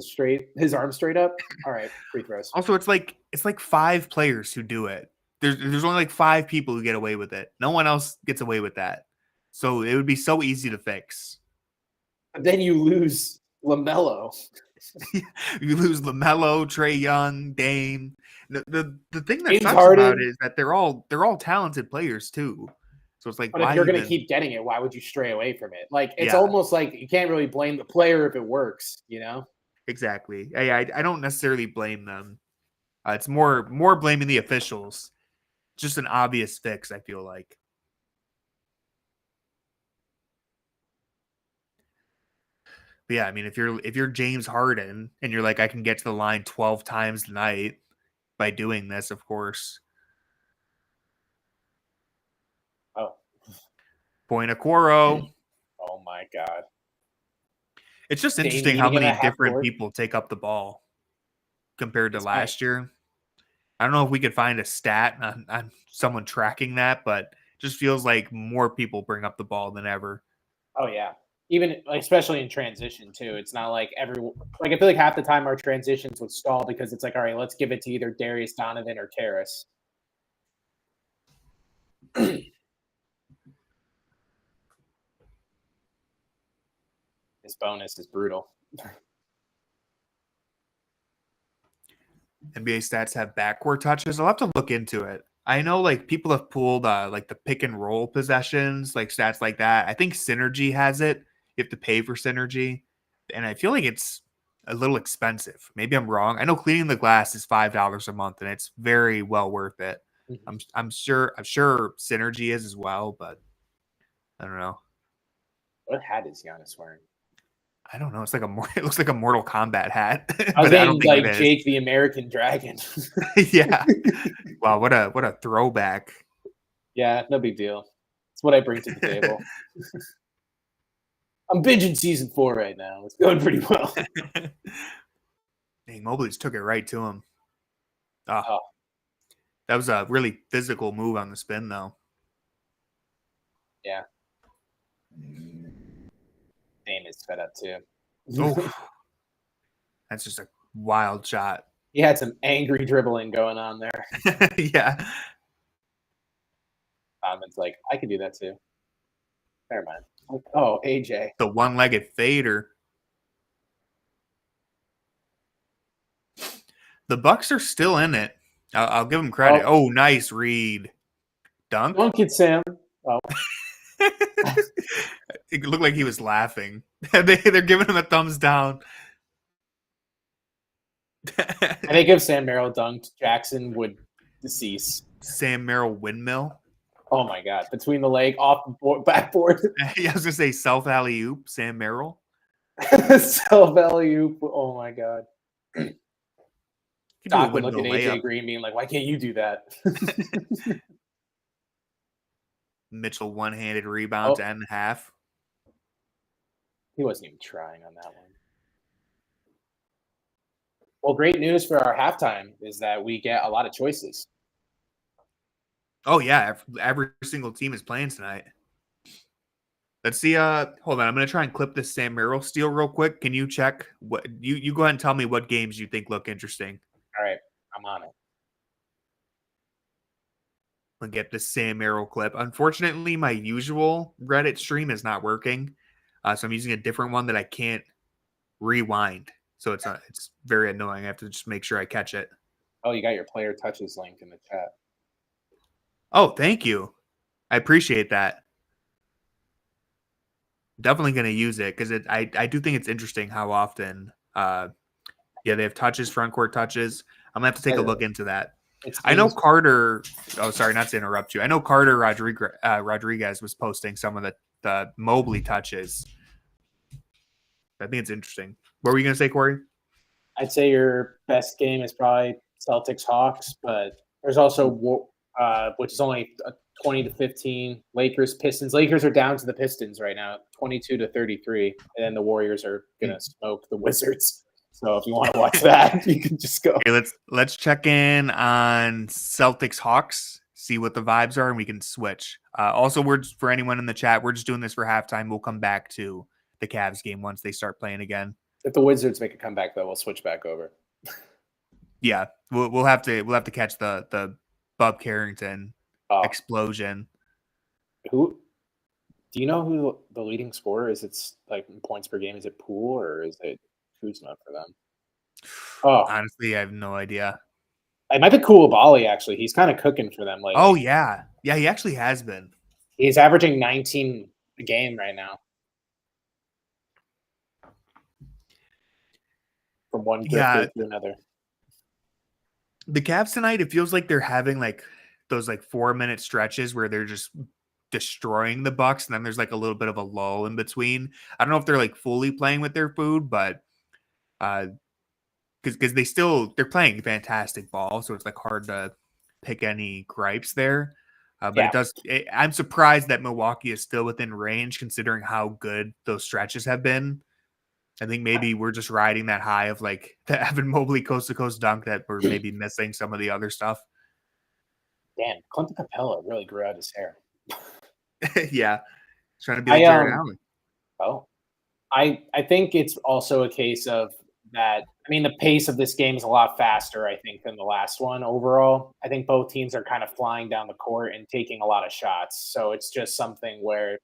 his arm straight up? All right, free throws. Also, it's like 5 players who do it. There's only like 5 people who get away with it. No one else gets away with that. So it would be so easy to fix. But then you lose LaMelo. You lose LaMelo, Trae Young, Dame. The thing that James sucks Harden. about it is that they're all talented players too. So it's like, but if you're going to keep getting it, why would you stray away from it? Like, it's almost like you can't really blame the player if it works, you know? Exactly. I don't necessarily blame them. It's more blaming the officials. Just an obvious fix, I feel like. But yeah, I mean, if you're James Harden and you're like, I can get to the line 12 times tonight by doing this, of course. Oh. Boinacoro. Oh my God. It's just interesting how many different people take up the ball compared to last year. I don't know if we could find a stat on someone tracking that, but it just feels like more people bring up the ball than ever. Oh yeah. Even especially in transition too. It's not like I feel like half the time our transitions would stall because it's like, all right, let's give it to either Darius Donovan or Terrace. This bonus is brutal. NBA stats have backcourt touches. I'll have to look into it. I know like people have pulled like the pick and roll possessions, like stats like that. I think Synergy has it. You have to pay for Synergy. And I feel like it's a little expensive. Maybe I'm wrong. I know cleaning the glass is $5 a month and it's very well worth it. Mm-hmm. I'm sure Synergy is as well, but I don't know. What hat is Giannis wearing? I don't know. It's like it looks like a Mortal Kombat hat. I was thinking like Jake the American Dragon. Yeah. Wow, what a throwback. Yeah, no big deal. It's what I bring to the table. I'm binging season 4 right now. It's going pretty well. Dang, Mobley's took it right to him. Oh. That was a really physical move on the spin, though. Yeah. Dame is fed up, too. Oh. That's just a wild shot. He had some angry dribbling going on there. Yeah. It's like, I could do that, too. Never mind. Oh, AJ. The one-legged fader. The Bucks are still in it. I'll give them credit. Oh, nice read. Dunk? Dunk it, Sam. Oh. It looked like he was laughing. They're giving him a thumbs down. I think if Sam Merrill dunked, Jackson would decease. Sam Merrill windmill? Oh, my God. Between the leg, off the backboard. Yeah, I was going to say self alley-oop, Sam Merrill. Self alley-oop. Oh, my God. Doc would look at AJ Green being like, why can't you do that? Mitchell one-handed rebound to end the half. He wasn't even trying on that one. Well, great news for our halftime is that we get a lot of choices. Oh, yeah. Every single team is playing tonight. Let's see. Hold on. I'm going to try and clip this Sam Merrill steal real quick. Can you check? You go ahead and tell me what games you think look interesting. All right. I'm on it. I'll get this Sam Merrill clip. Unfortunately, my usual Reddit stream is not working. So I'm using a different one that I can't rewind. So it's very annoying. I have to just make sure I catch it. Oh, you got your player touches link in the chat. Oh, thank you. I appreciate that. Definitely going to use it because I do think it's interesting how often they have touches, front court touches. I'm going to have to take a look into that. I know Carter – oh, sorry, not to interrupt you. I know Carter Rodriguez was posting some of the Mobley touches. I think it's interesting. What were you going to say, Corey? I'd say your best game is probably Celtics-Hawks, but there's also which is only 20-15. Lakers-Pistons. Lakers are down to the Pistons right now, 22-33, and then the Warriors are going to smoke the Wizards. So if you want to watch that, you can just go. Okay, let's check in on Celtics Hawks. see what the vibes are, and we can switch. Also, for anyone in the chat, we're just doing this for halftime. We'll come back to the Cavs game once they start playing again. If the Wizards make a comeback, though, we'll switch back over. Yeah, we'll have to catch the Bub Carrington explosion. Who? Do you know who the leading scorer is? It's like in points per game. Is it Poole or is it Kuzma for them? Oh, honestly, I have no idea. It might be Koulibaly, actually. He's kind of cooking for them lately. Oh, yeah. Yeah, he actually has been. He's averaging 19 a game right now. From one to another. The Cavs tonight, it feels like they're having like those like 4-minute stretches where they're just destroying the Bucks, and then there's like a little bit of a lull in between. I don't know if they're like fully playing with their food, but because they're playing fantastic ball, so it's like hard to pick any gripes there. But I'm surprised that Milwaukee is still within range considering how good those stretches have been. I think maybe we're just riding that high of like the Evan Mobley coast to coast dunk that we're maybe missing some of the other stuff. Damn, Clinton Capella really grew out his hair. Yeah, trying to be like Jared Allen. Oh, I think it's also a case of that. I mean, the pace of this game is a lot faster, I think, than the last one overall. I think both teams are kind of flying down the court and taking a lot of shots. So it's just something where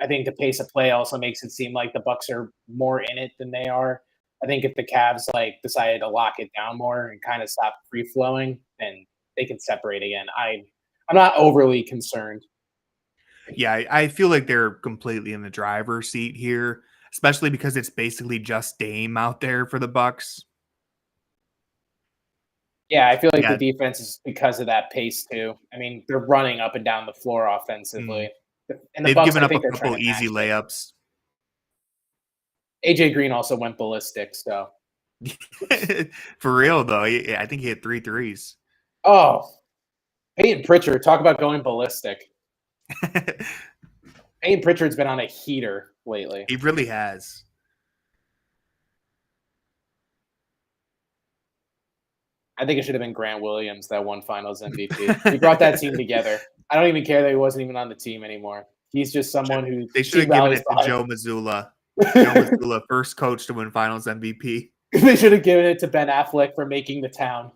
I think the pace of play also makes it seem like the Bucks are more in it than they are. I think if the Cavs like decided to lock it down more and kind of stop free flowing, then they can separate again. I'm not overly concerned. Yeah, I feel like they're completely in the driver's seat here, especially because it's basically just Dame out there for the Bucks. Yeah, I feel like the defense is because of that pace too. I mean, they're running up and down the floor offensively. And they've given up a couple easy layups. AJ Green also went ballistic, so. For real, though. I think he hit 3 threes. Oh. Peyton Pritchard, talk about going ballistic. Peyton Pritchard's been on a heater lately. He really has. I think it should have been Grant Williams that won Finals MVP. He brought that team together. I don't even care that he wasn't even on the team anymore. He's just someone who they should have given it to Joe Mazzulla. Joe Mazzulla, first coach to win Finals MVP. They should have given it to Ben Affleck for making the town.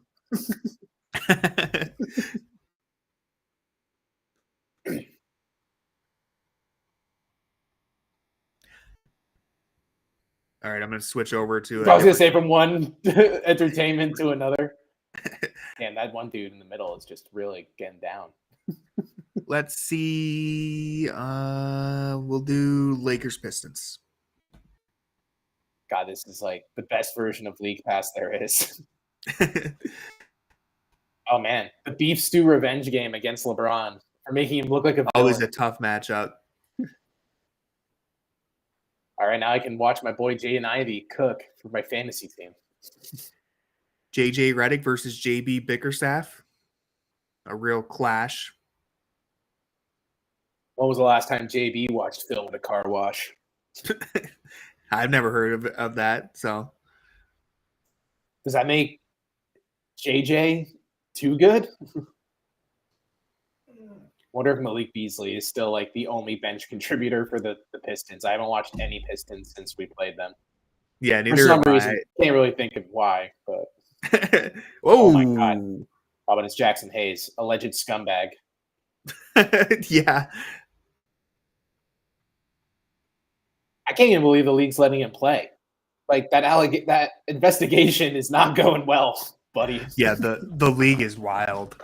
All right, I'm going to switch over to. I was going to say from one entertainment to another. Damn, that one dude in the middle is just really getting down. Let's see. We'll do Lakers Pistons. God, this is like the best version of League Pass there is. Oh man, the beef stew revenge game against LeBron for making him look like a villain. Always a tough matchup. All right, now I can watch my boy Jaden Ivey cook for my fantasy team. JJ Redick versus JB Bickerstaff. A real clash. When was the last time JB watched film at a car wash? I've never heard of that. So, does that make JJ too good? Wonder if Malik Beasley is still like the only bench contributor for the Pistons. I haven't watched any Pistons since we played them. Yeah, neither. For some reason, can't really think of why. But oh my god! Oh, but it's Jackson Hayes, alleged scumbag. Yeah. I can't even believe the league's letting him play. Like that investigation is not going well, buddy. Yeah, the league is wild.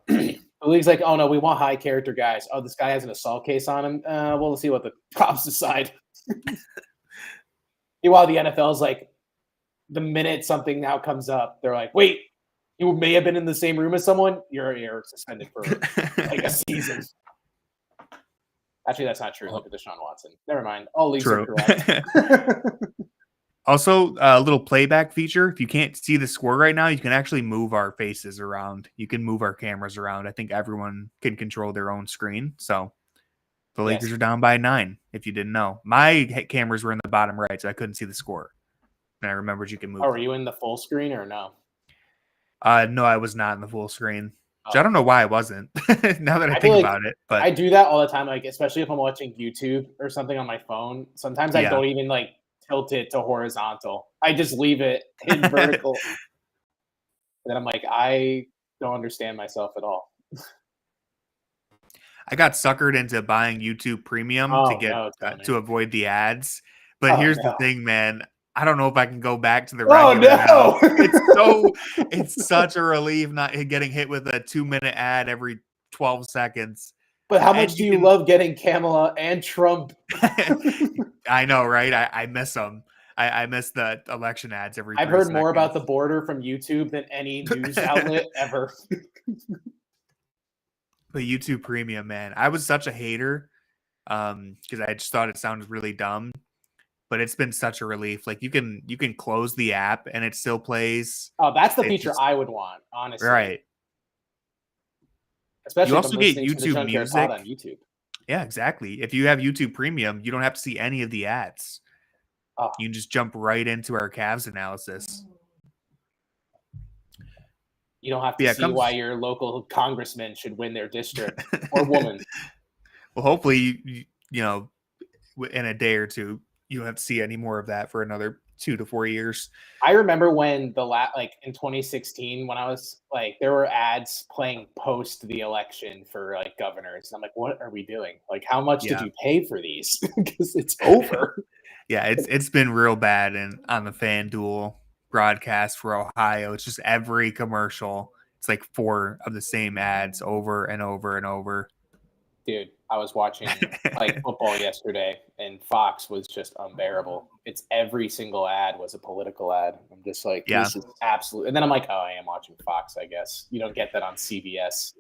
The league's like, oh no, we want high character guys. Oh, this guy has an assault case on him. We'll see what the cops decide. Meanwhile, the NFL is like, the minute something now comes up, they're like, wait, you may have been in the same room as someone. You're suspended for like a season. Actually, that's not true. Look at Deshaun Watson. Never mind. All leagues are correct. Also, a little playback feature. If you can't see the score right now, you can actually move our faces around. You can move our cameras around. I think everyone can control their own screen. So the Lakers are down by 9, if you didn't know. My cameras were in the bottom right, so I couldn't see the score. And I remembered you can move. Oh, were you in the full screen or no? No, I was not in the full screen. Which I don't know why I wasn't. Now that I think about it, but I do that all the time. Like especially if I'm watching YouTube or something on my phone. Sometimes I don't even like tilt it to horizontal. I just leave it in vertical. And then I'm like, I don't understand myself at all. I got suckered into buying YouTube Premium to avoid the ads. But here's the thing, man. I don't know if I can go back to the regular now. It's such a relief not getting hit with a 2-minute ad every 12 seconds. But how much do you love getting Kamala and Trump? I know, right? I miss them. I miss the election ads every. I've heard more about the border from YouTube than any news outlet ever. But YouTube Premium, man, I was such a hater because I just thought it sounded really dumb. But it's been such a relief. Like you can close the app and it still plays. Oh, that's the feature I would want, honestly. Right. Especially you also get YouTube Music on YouTube. Yeah, exactly. If you have YouTube Premium, you don't have to see any of the ads. Oh. You can just jump right into our CAVS analysis. You don't have to see why your local congressman should win their district or woman. Well, hopefully, you know, in a day or two, you don't have to see any more of that for another 2 to 4 years. I remember when in 2016, when I was like, there were ads playing post the election for like governors. And I'm like, what are we doing? Like, how much did you pay for these? Because it's over. Yeah, it's been real bad on the FanDuel broadcast for Ohio. It's just every commercial. It's like 4 of the same ads over and over and over. Dude, I was watching like football yesterday, and Fox was just unbearable. It's every single ad was a political ad. I'm just like, this is absolute. And then I'm like, oh, I am watching Fox, I guess. You don't get that on CBS.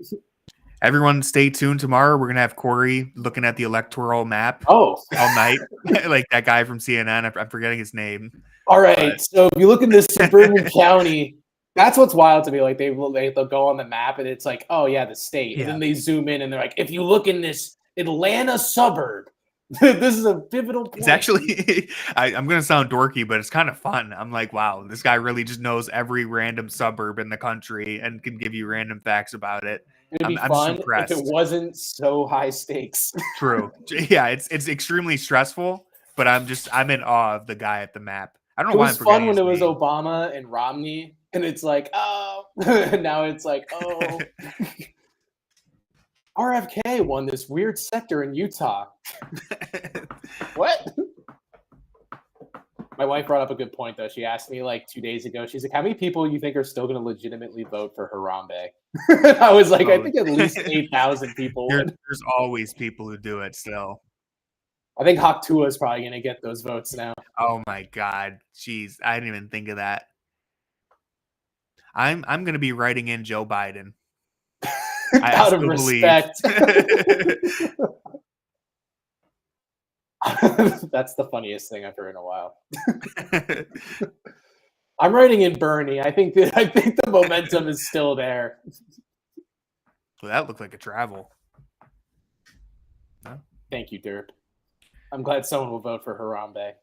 Everyone stay tuned tomorrow. We're going to have Corey looking at the electoral map all night. Like that guy from CNN. I'm forgetting his name. All right. So if you look in this suburban county, that's what's wild to me. Like they'll go on the map and it's like, oh yeah, the state. And then they zoom in and they're like, if you look in this Atlanta suburb, this is a pivotal point. It's actually, I'm going to sound dorky, but it's kind of fun. I'm like, wow, this guy really just knows every random suburb in the country and can give you random facts about it. It'd be fun if it wasn't so high stakes. True. Yeah, it's extremely stressful, but I'm in awe of the guy at the map. I don't know why I'm forgetting It was fun when his it name. was Obama and Romney, and it's like, oh, now it's like, oh. RFK won this weird sector in Utah. What? My wife brought up a good point, though. She asked me like 2 days ago. She's like, how many people you think are still going to legitimately vote for Harambe? I was like, I think at least 8,000 people would. There's always people who do it still. I think Haktua is probably going to get those votes now. Oh, my God. Jeez, I didn't even think of that. I'm going to be writing in Joe Biden. Out of respect. That's the funniest thing I've heard in a while. I'm writing in Bernie. I think the momentum is still there. Well, that looked like a travel. Huh? Thank you, Derp. I'm glad someone will vote for Harambe.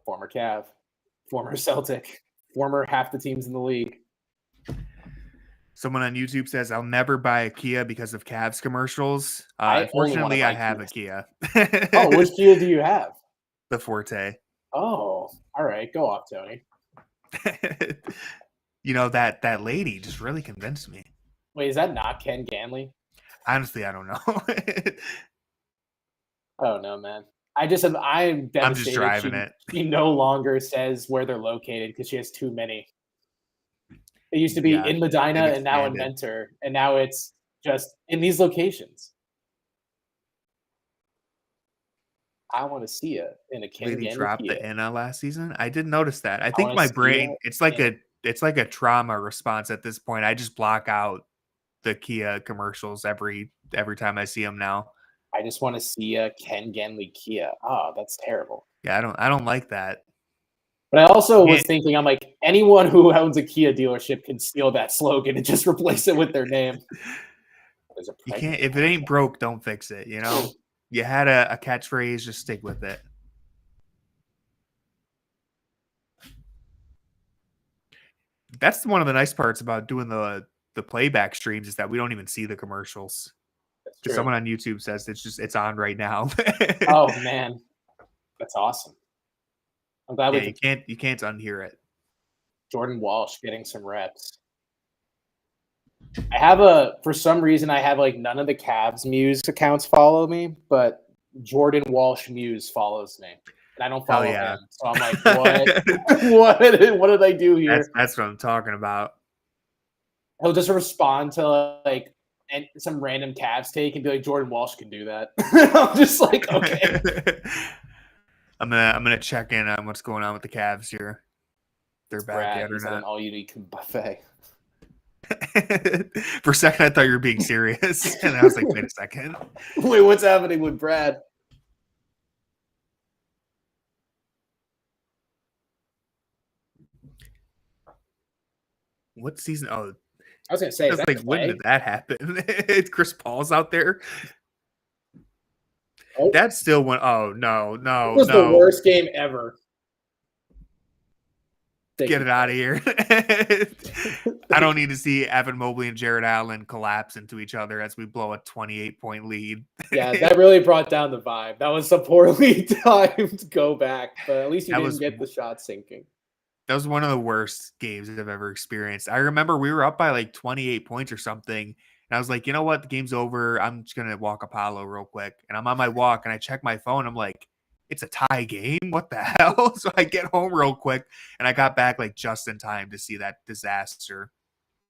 Former Cav, former Celtic, former half the teams in the league. Someone on YouTube says, I'll never buy a Kia because of CAVS commercials. Unfortunately, I have a Kia. Oh, which Kia do you have? The Forte. Oh, all right. Go off, Tony. You know, that lady just really convinced me. Wait, is that not Ken Ganley? Honestly, I don't know. Oh, no, man. I'm devastated. I'm just driving it. She no longer says where they're located because she has too many. It used to be in Medina and now in Mentor, and now it's just in these locations. I want to see it in a Ken Lady Ganley dropped Kia. the Inna last season. I did notice that. I think my brain, it's like a trauma response at this point. I just block out the Kia commercials every time I see them now. I just want to see a Ken Ganley Kia. Oh, that's terrible. Yeah, I don't like that. But I also was thinking, I'm like, anyone who owns a Kia dealership can steal that slogan and just replace it with their name. You can't, if it ain't broke, don't fix it. You know, you had a catchphrase, just stick with it. That's one of the nice parts about doing the playback streams is that we don't even see the commercials. Because someone on YouTube says it's on right now. Oh man, that's awesome. I'm glad you can't unhear it. Jordan Walsh getting some reps. For some reason I have like none of the CAVS Muse accounts follow me, but Jordan Walsh Muse follows me. And I don't follow him. So I'm like, what? what did I do here? That's what I'm talking about. He'll just respond to like some random CAVS take and be like, Jordan Walsh can do that. I'm just like, okay. I'm gonna check in on what's going on with the CAVS here. They're back yet or not? An all-you-can-eat buffet. For a second, I thought you were being serious, and I was like, wait a second. Wait, what's happening with Brad? What season? Oh, I was gonna say, is that like, when did that happen? Chris Paul's out there. Oh. That's still one. Oh no! It was the worst game ever. Get it out of here. I don't need to see Evan Mobley and Jared Allen collapse into each other as we blow a 28-point lead. Yeah, that really brought down the vibe. That was a poorly timed go back, but at least you didn't get the shot sinking. That was one of the worst games I've ever experienced. I remember we were up by like 28 points or something, and I was like, you know what? The game's over. I'm just going to walk Apollo real quick. And I'm on my walk, and I check my phone. I'm like, it's a tie game. What the hell? So I get home real quick, and I got back like just in time to see that disaster.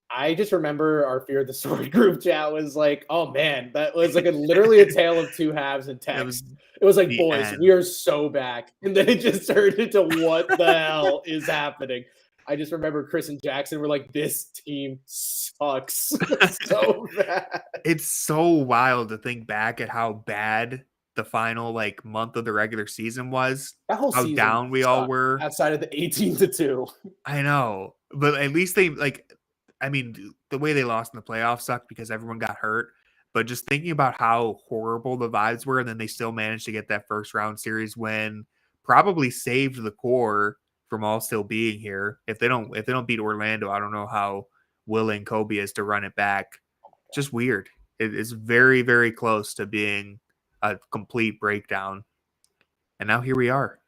I just remember our Fear the Sword group chat was like, oh man, that was like literally a tale of two halves in text. It was like, boys, we are so back. And then it just turned into what the hell is happening? I just remember Chris and Jackson were like, this team sucks so bad. It's so wild to think back at how bad the final like month of the regular season was. That whole how down we all were. Outside of the 18-2. I know. But at least they like, I mean, the way they lost in the playoffs sucked because everyone got hurt. But just thinking about how horrible the vibes were, and then they still managed to get that first round series win, probably saved the core from all still being here. If they don't beat Orlando, I don't know how willing Kobe is to run it back. Just weird. It is very, very close to being a complete breakdown. And now here we are.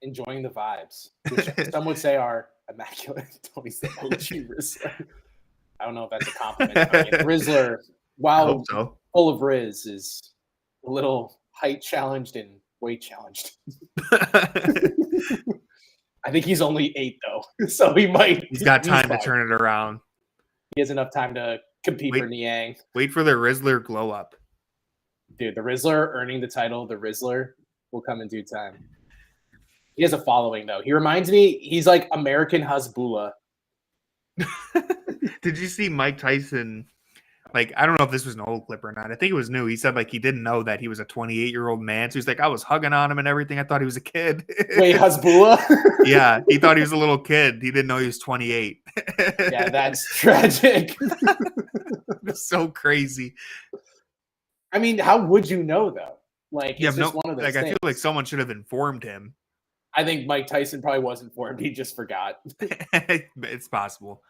Enjoying the vibes, which some would say are immaculate. Tony's the OG Rizzler. I don't know if that's a compliment. I mean, Rizzler, while full of Riz, is a little height challenged and weight challenged. I think he's only 8 though, so he's got time to turn it around. He has enough time to compete for Niang. Wait for the Rizzler glow up. Dude, the Rizzler earning the title, the Rizzler, will come in due time. He has a following, though. He reminds me, he's like American Hasbulla. Did you see Mike Tyson? Like, I don't know if this was an old clip or not. I think it was new. He said, like, he didn't know that he was a 28-year-old man. So he's like, I was hugging on him and everything. I thought he was a kid. Wait, Hasbulla? Yeah, he thought he was a little kid. He didn't know he was 28. Yeah, that's tragic. It's so crazy. I mean, how would you know, though? Like, it's just one of those things. I feel like someone should have informed him. I think Mike Tyson probably was informed. He just forgot. It's possible.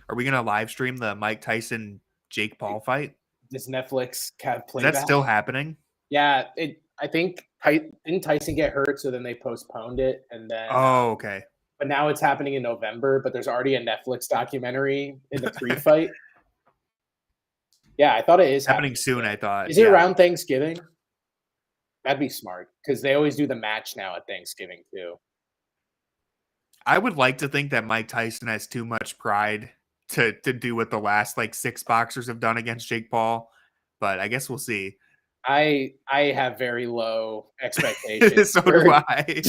Are we going to live stream the Mike Tyson Jake Paul fight? This Netflix playback? Is that still happening? Yeah, I think didn't Tyson get hurt, so then they postponed it, and then. Oh, okay. But now it's happening in November. But there's already a Netflix documentary in the pre-fight. Yeah, I thought it is happening soon. I thought. Is it around Thanksgiving? That'd be smart because they always do the match now at Thanksgiving too. I would like to think that Mike Tyson has too much pride to do what the last like 6 boxers have done against Jake Paul, but I guess we'll see. I have very low expectations. So do I.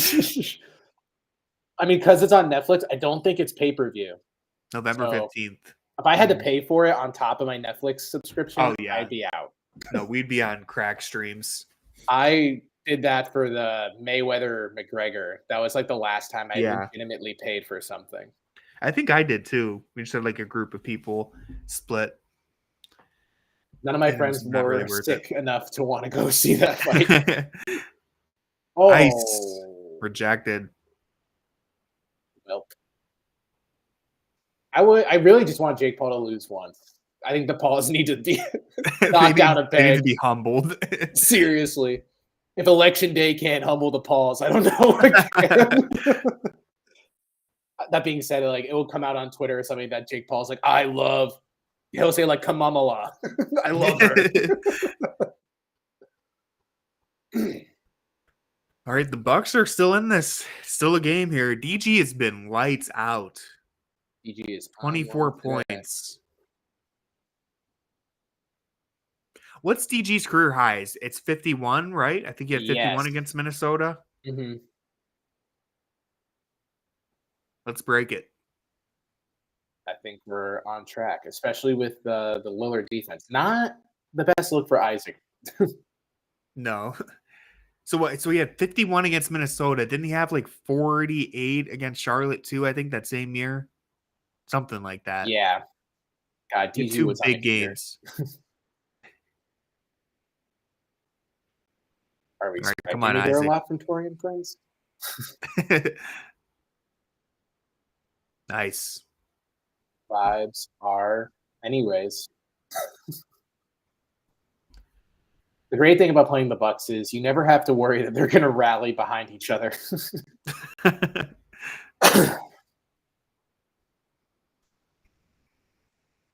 I mean, because it's on Netflix, I don't think it's pay-per-view. November 15th. If I had to pay for it on top of my Netflix subscription, I'd be out. No, we'd be on crack streams. I did that for the Mayweather-McGregor. That was like the last time I legitimately paid for something. I think I did too. We just had like a group of people split. None of my friends were really sick enough to want to go see that fight. Ice rejected. milk. I really just want Jake Paul to lose once. I think the Pauls need to be knocked down a peg. They need to be humbled. Seriously. If Election Day can't humble the Pauls, I don't know what can. That being said, like it will come out on Twitter or something that Jake Paul's like, he'll say like Kamamala. I love her. All right, the Bucks are still in this. Still a game here. DG has been lights out. DG is 24 points. What's DG's career highs? It's 51, right? I think he had 51 against Minnesota. Mm-hmm. Let's break it. I think we're on track, especially with the Lillard defense. Not the best look for Isaac. No. So what? So he had 51 against Minnesota. Didn't he have like 48 against Charlotte too? I think that same year, something like that. Yeah. God, DG two was big games. Are we expecting come on, to hear Isaac. a lot from Torian Prince? Nice. Vibes are, anyways. The great thing about playing the Bucks is you never have to worry that they're going to rally behind each other.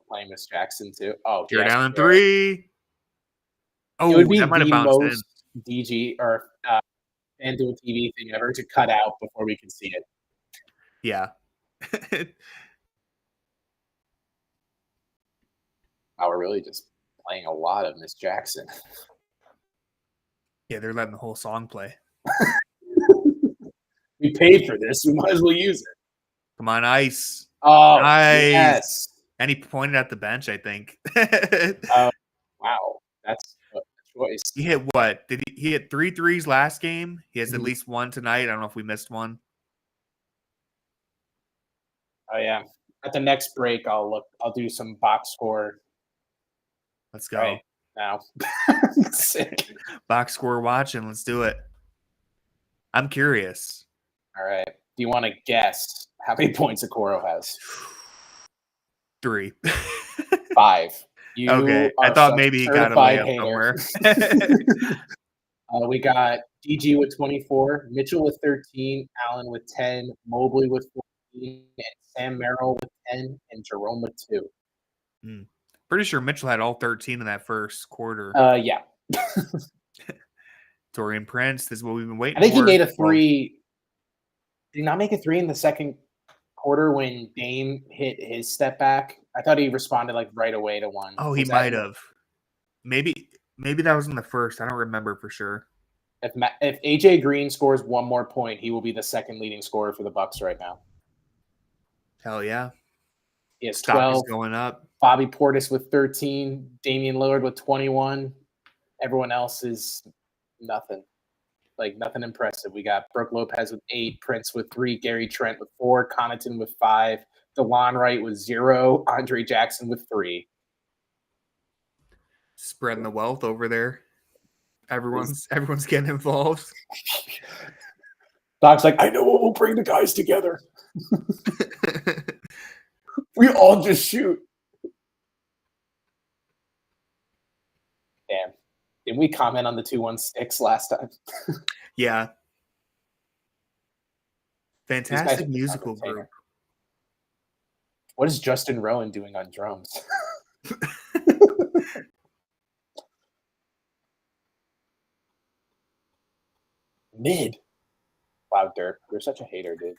Playing Miss Jackson too. Oh, Jared Allen 3. Oh, it would be that might have the bounced in. most DG or FanDuel TV thing ever to cut out before we can see it. Yeah. Wow, we're really just playing a lot of Miss Jackson. Yeah, they're letting the whole song play. We paid for this. We might as well use it. Come on, Ice. Oh, nice. Yes. And he pointed at the bench, I think. Wow. That's a choice. He hit what? He hit 3 threes last game? He has at least one tonight. I don't know if we missed one. Oh, yeah. At the next break, I'll do some box score. Let's go. Right now. Sick. Box score watching. Let's do it. I'm curious. All right. Do you want to guess how many points Okoro has? 3. 5. Okay. I thought maybe he got away up somewhere. We got DG with 24, Mitchell with 13, Allen with 10, Mobley with 14, and Sam Merrill with 10, and Jerome with 2. Pretty sure Mitchell had all 13 in that first quarter. Yeah. Torian Prince, this is what we've been waiting for. I think he made a 3. Did he not make a 3 in the second quarter when Dame hit his step back? I thought he responded like right away to one. Oh, he might have. Maybe that was in the first. I don't remember for sure. If AJ Green scores one more point, he will be the second leading scorer for the Bucks right now. Hell yeah. He has Stock 12. is going up. Bobby Portis with 13. Damian Lillard with 21. Everyone else is nothing. Like, nothing impressive. We got Brook Lopez with 8. Prince with 3. Gary Trent with 4. Connaughton with 5. DeLon Wright with 0. Andre Jackson with 3. Spreading the wealth over there. Everyone's getting involved. Doc's like, I know what will bring the guys together. We all just shoot. Damn. Did we comment on the 2-1 sticks last time? Yeah. Fantastic musical group. What is Justin Rowan doing on drums? Mid. Wow, Dirk, you're such a hater, dude.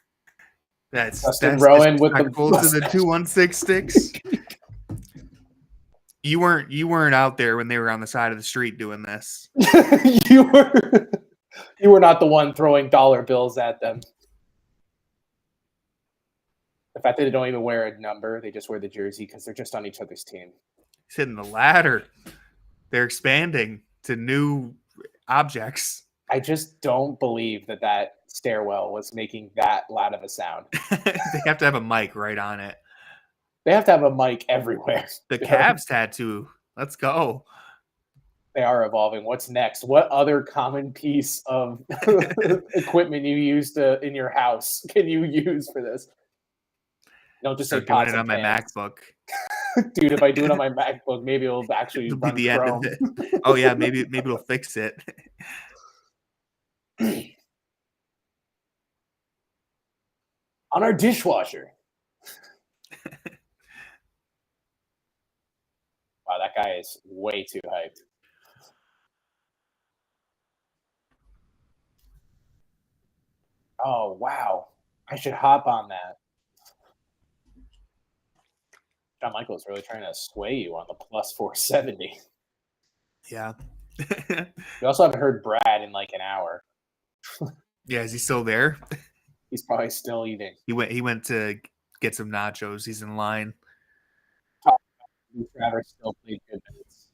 That's Rowan with the to the 216 sticks. You weren't out there when they were on the side of the street doing this. You were not the one throwing dollar bills at them. The fact that they don't even wear a number, they just wear the jersey because they're just on each other's team. It's hitting the ladder. They're expanding to new objects. I just don't believe that stairwell was making that loud of a sound. They have to have a mic right on it. They have to have a mic everywhere. The CAVS tattoo. Let's go. They are evolving. What's next? What other common piece of equipment you use in your house can you use for this? Don't just say Start doing pots it and on my pans. MacBook. Dude, if I do it on my MacBook, maybe it'll actually It'll be run the end of Chrome. it. Oh yeah, maybe it'll fix it. On our dishwasher. Wow, that guy is way too hyped. Oh, wow. I should hop on that. John Michael's really trying to sway you on the plus 470. Yeah. We also haven't heard Brad in like an hour. Yeah, is he still there? He's probably still eating. He went to get some nachos. He's in line. Trevor still played good minutes.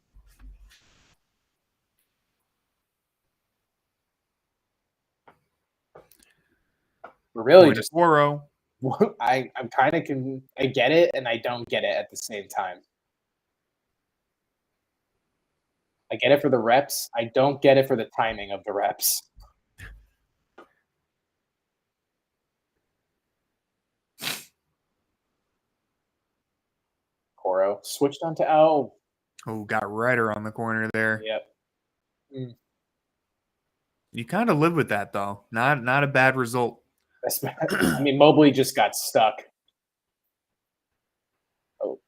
We're really just Toro. I'm kind of I get it and I don't get it at the same time. I get it for the reps. I don't get it for the timing of the reps. Coro switched onto L. Oh, got Ryder on the corner there. Yep. You kind of live with that though. Not a bad result. I mean, Mobley just got stuck. Oh.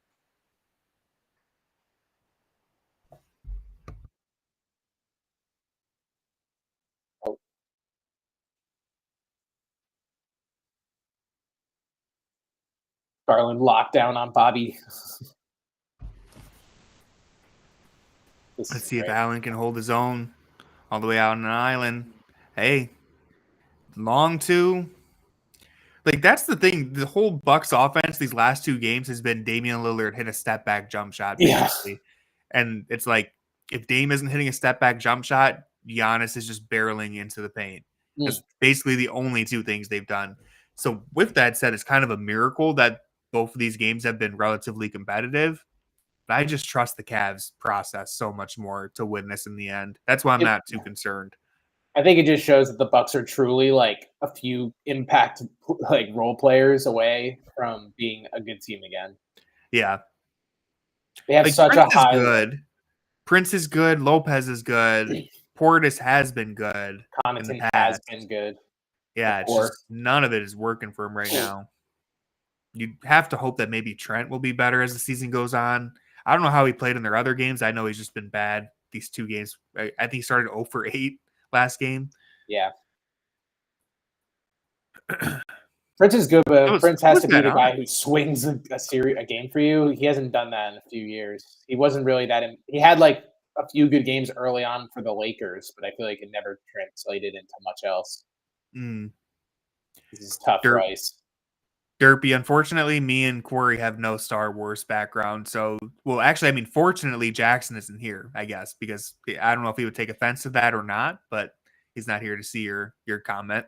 Oh. Garland lockdown on Bobby. Let's see if Allen can hold his own all the way out on an island. Hey, long two. Like, that's the thing. The whole Bucks offense these last two games has been Damian Lillard hit a step back jump shot, basically. Yeah. And it's like, if Dame isn't hitting a step back jump shot, Giannis is just barreling into the paint. That's basically the only two things they've done. So with that said, it's kind of a miracle that both of these games have been relatively competitive. But I just trust the Cavs process so much more to win this in the end. That's why I'm not too concerned. I think it just shows that the Bucks are truly like a few impact like role players away from being a good team again. Yeah. They have like, such Prince a high is good. Prince is good. Lopez is good. Portis has been good. Connaughton has been good. Yeah, it's just none of it is working for him right now. You have to hope that maybe Trent will be better as the season goes on. I don't know how he played in their other games. I know he's just been bad these two games. I think he started 0 for 8 last game. Yeah. Prince is good, but Prince has to be the guy who swings a game for you. He hasn't done that in a few years. He wasn't really that. He had like a few good games early on for the Lakers, but I feel like it never translated into much else. This is tough for Ice. Derpy, unfortunately, me and Corey have no Star Wars background. So, well, actually, I mean, fortunately, Jackson isn't here, I guess, because I don't know if he would take offense to that or not, but he's not here to see your comment.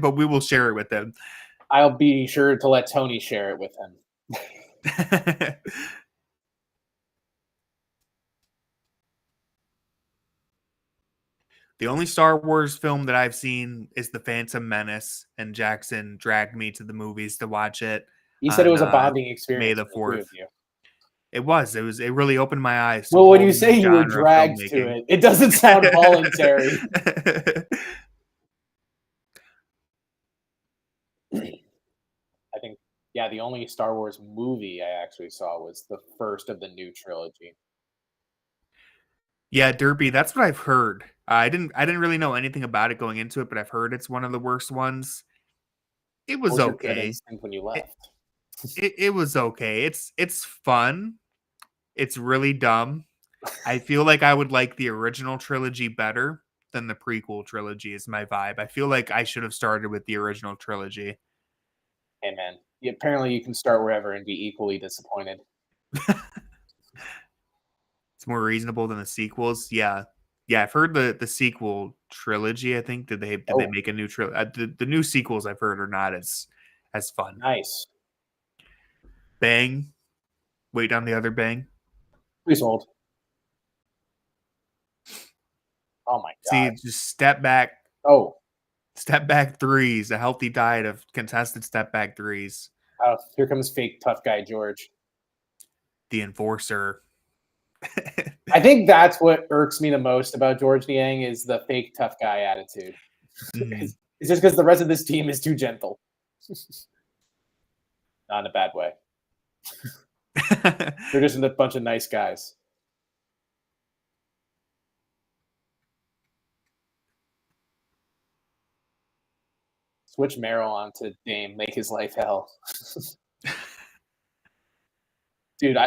But we will share it with him. I'll be sure to let Tony share it with him. The only Star Wars film that I've seen is The Phantom Menace, and Jackson dragged me to the movies to watch it. You said it was a bonding experience. May the 4th. It was. It really opened my eyes. Well, when you say you were dragged to it, it doesn't sound voluntary. I think, yeah, the only Star Wars movie I actually saw was the first of the new trilogy. Yeah, Derpy, that's what I've heard. I didn't really know anything about it going into it, but I've heard it's one of the worst ones. It was okay. When you left, it was okay. It's fun. It's really dumb. I feel like I would like the original trilogy better than the prequel trilogy is my vibe. I feel like I should have started with the original trilogy. Hey, man. Apparently you can start wherever and be equally disappointed. It's more reasonable than the sequels. Yeah. Yeah, I've heard the sequel trilogy, I think. Did they make a new trilogy? The new sequels I've heard are not as fun. Nice. Bang. Wait on the other bang. Please hold. Oh my See, god. just step back threes, a healthy diet of contested step back threes. Oh, here comes fake tough guy George. The enforcer. I think that's what irks me the most about George Niang is the fake tough guy attitude. Mm-hmm. It's just because the rest of this team is too gentle. Not in a bad way. They're just a bunch of nice guys. Switch Merrill onto Dame, make his life hell. Dude,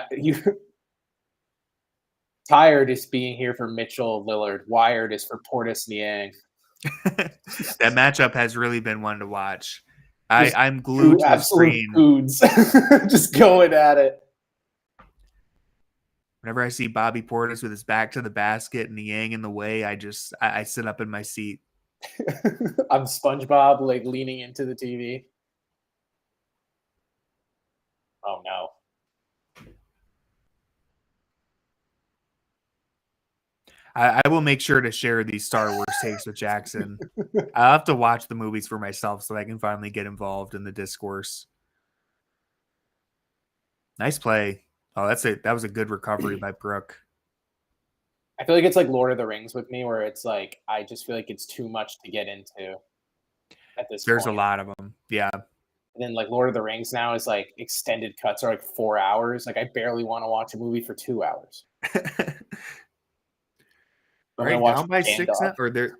Tired is being here for Mitchell Lillard. Wired is for Portis Niang. That matchup has really been one to watch. I'm glued to the screen. Foods. Just going at it. Whenever I see Bobby Portis with his back to the basket and Niang in the way, I sit up in my seat. I'm SpongeBob, like leaning into the TV. Oh no. I will make sure to share these Star Wars takes with Jackson. I'll have to watch the movies for myself so that I can finally get involved in the discourse. Nice play. Oh, that's it. That was a good recovery by Brooke. I feel like it's like Lord of the Rings with me, where it's like I just feel like it's too much to get into at this There's point. a lot of them. Yeah. And then like Lord of the Rings now is like extended cuts are like 4 hours. Like I barely want to watch a movie for 2 hours. All right, down by 6 now, or the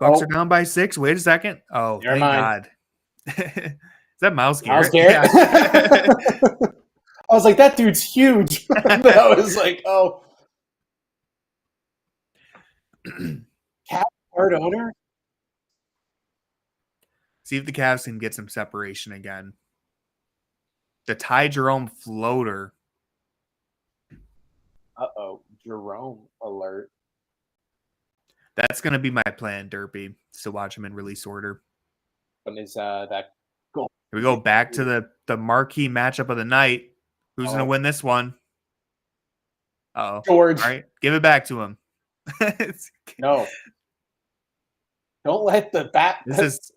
Bucks are down by 6. Wait a second. Oh, thank God. Is that Myles Garrett? Myles Garrett? Yeah. I was like, that dude's huge. I was like, oh. Cavs third owner? See if the Cavs can get some separation again. The Ty Jerome floater. Uh-oh. Jerome alert. That's going to be my plan, Derpy, is to watch him in release order. When is that goal? Here we go back to the marquee matchup of the night. Who's going to win this one? Uh-oh. George. All right, give it back to him. No. Don't let the bat. This is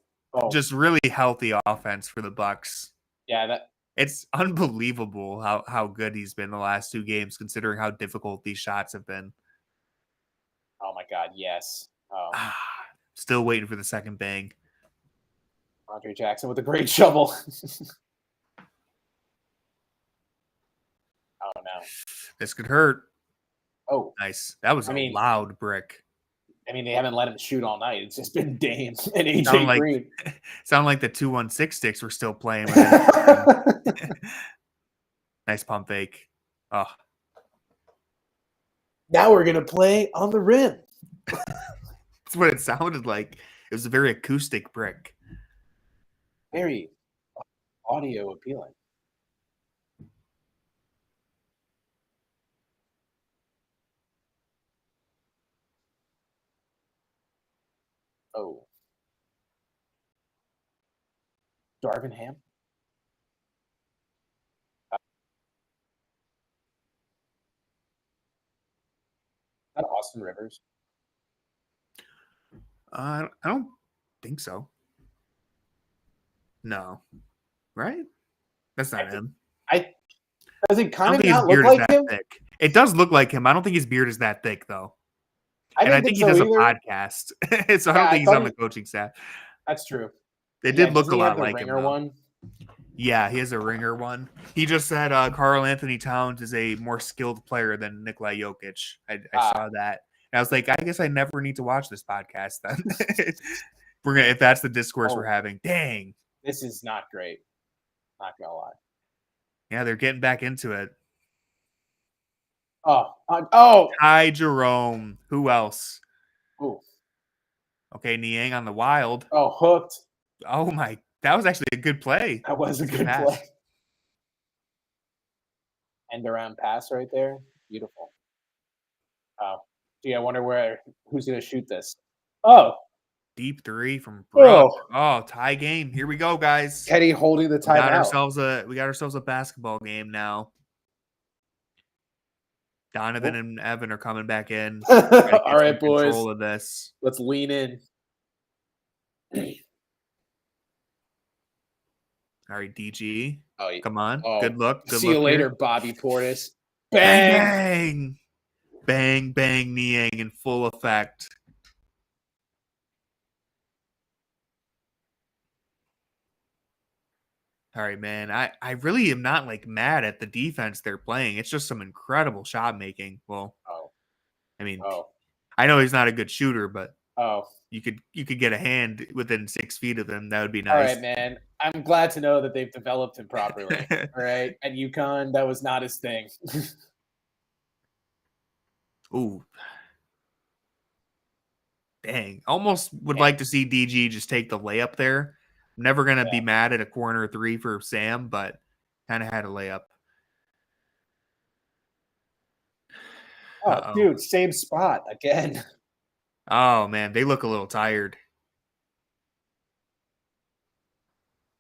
just really healthy offense for the Bucks. Yeah, it's unbelievable how good he's been the last 2 games, considering how difficult these shots have been. Oh my God, yes. Still waiting for the second bang. Andre Jackson with a great shovel. Oh no. This could hurt. Oh. Nice. That was a loud brick. I mean, they haven't let him shoot all night. It's just been Dame and AJ Green. Sound like the 2-1-6 sticks were still playing. Nice pump fake. Oh. Now we're going to play on the rim. That's what it sounded like. It was a very acoustic brick. Very audio appealing. Oh. Darvin Ham? Is that Austin Rivers? I don't think so. No. Right? That's not him. Does it kind of not look like him? Thick. It does look like him. I don't think his beard is that thick, though. I think he does a podcast. So I don't think he's on the coaching staff. That's true. It did look a lot like him. One? Yeah, he has a ringer one. He just said Karl Anthony Towns is a more skilled player than Nikola Jokic. I saw that. And I was like, I guess I never need to watch this podcast then. If that's the discourse we're having. Dang. This is not great. Not gonna lie. Yeah, they're getting back into it. Ty Jerome. Who else? Ooh. Okay, Niang on the Wild. Oh, hooked. Oh my, that was actually a good play. That was a good play. End around pass right there. Beautiful. Gee, I wonder who's gonna shoot this. Oh. Deep 3 from Brooke. Oh, tie game. Here we go, guys. Teddy holding the timeout. We got ourselves a basketball game now. Donovan and Evan are coming back in. All right, boys. Control of this. Let's lean in. All right, DG. Oh, come on. Oh, good look. Good see look you later, here. Bobby Portis. Bang! Bang, bang, Niang in full effect. All right, man. I really am not like mad at the defense they're playing. It's just some incredible shot making. Well, I mean, I know he's not a good shooter, but you could get a hand within 6 feet of him. That would be nice. All right, man. I'm glad to know that they've developed him properly. All right. At UConn, that was not his thing. Ooh. Dang. Almost would like to see DG just take the layup there. I'm never going to be mad at a corner 3 for Sam, but kind of had a layup. Oh, dude, same spot again. Oh, man. They look a little tired.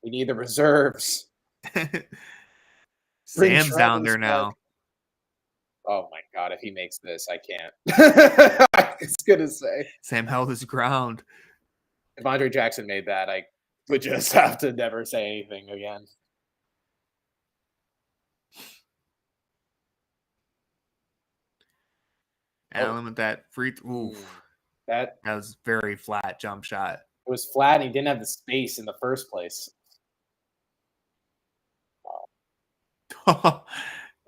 We need the reserves. Sam's down there now. Oh, my God. If he makes this, I can't. I was going to say. Sam held his ground. If Andre Jackson made that, I would just have to never say anything again. Allen with that free that was very flat jump shot. It was flat and he didn't have the space in the first place.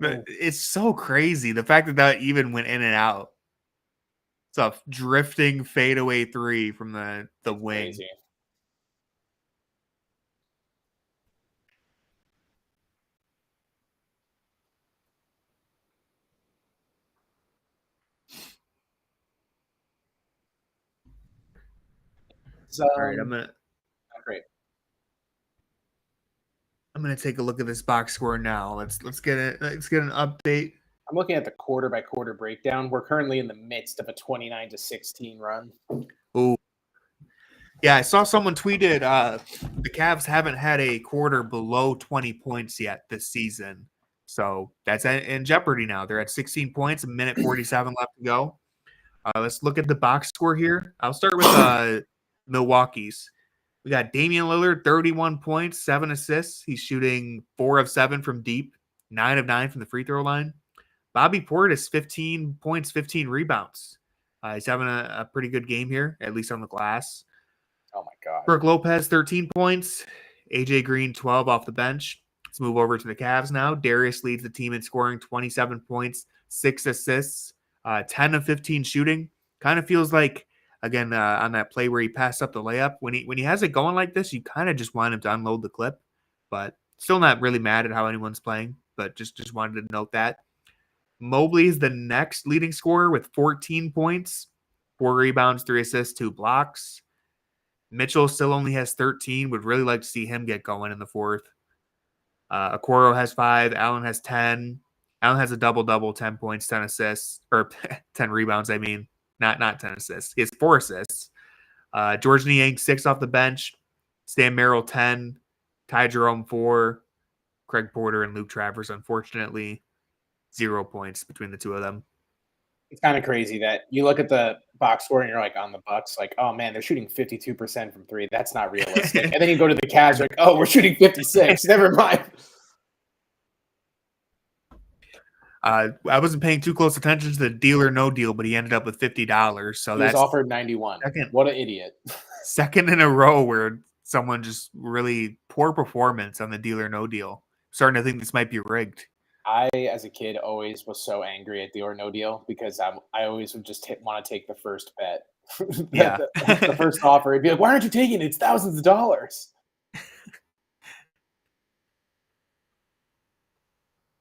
It's so crazy. The fact that even went in and out. It's a drifting fadeaway 3 from the wing. Crazy. All right, great. I'm gonna take a look at this box score now. Let's get an update. I'm looking at the quarter by quarter breakdown. We're currently in the midst of a 29-16 run. Oh, yeah, I saw someone tweeted the Cavs haven't had a quarter below 20 points yet this season, so that's in jeopardy now. They're at 16 points, a minute 47 left to go. Let's look at the box score here. I'll start with Milwaukee's. We got Damian Lillard, 31 points, 7 assists. He's shooting 4 of 7 from deep, 9 of 9 from the free throw line. Bobby Portis, 15 points, 15 rebounds. He's having a pretty good game here, at least on the glass. Oh, my God. Brook Lopez, 13 points. AJ Green, 12 off the bench. Let's move over to the Cavs now. Darius leads the team in scoring, 27 points, 6 assists, 10 of 15 shooting. Kind of feels like, again, on that play where he passed up the layup, when he has it going like this, you kind of just want him to unload the clip. But still not really mad at how anyone's playing, but just wanted to note that. Mobley is the next leading scorer with 14 points, 4 rebounds, 3 assists, 2 blocks. Mitchell still only has 13. Would really like to see him get going in the fourth. Okoro has 5. Allen has 10. Allen has a double-double, 10 points, 10 assists, or 10 rebounds, I mean. Not 10 assists. He has 4 assists. George Niang, 6 off the bench. Stan Merrill, 10. Ty Jerome, 4. Craig Porter and Luke Travers, unfortunately, 0 points between the two of them. It's kind of crazy that you look at the box score and you're like, on the Bucks, like, oh, man, they're shooting 52% from 3. That's not realistic. And then you go to the Cavs, like, oh, we're shooting 56. Never mind. I wasn't paying too close attention to the deal or no deal, but he ended up with $50. So he was offered 91. What an idiot. Second in a row where someone just really poor performance on the deal or no deal. Starting to think this might be rigged. I, as a kid, always was so angry at Deal or No Deal because I always would just want to take the first bet. Yeah. the first offer. It'd be like, why aren't you taking it? It's thousands of dollars.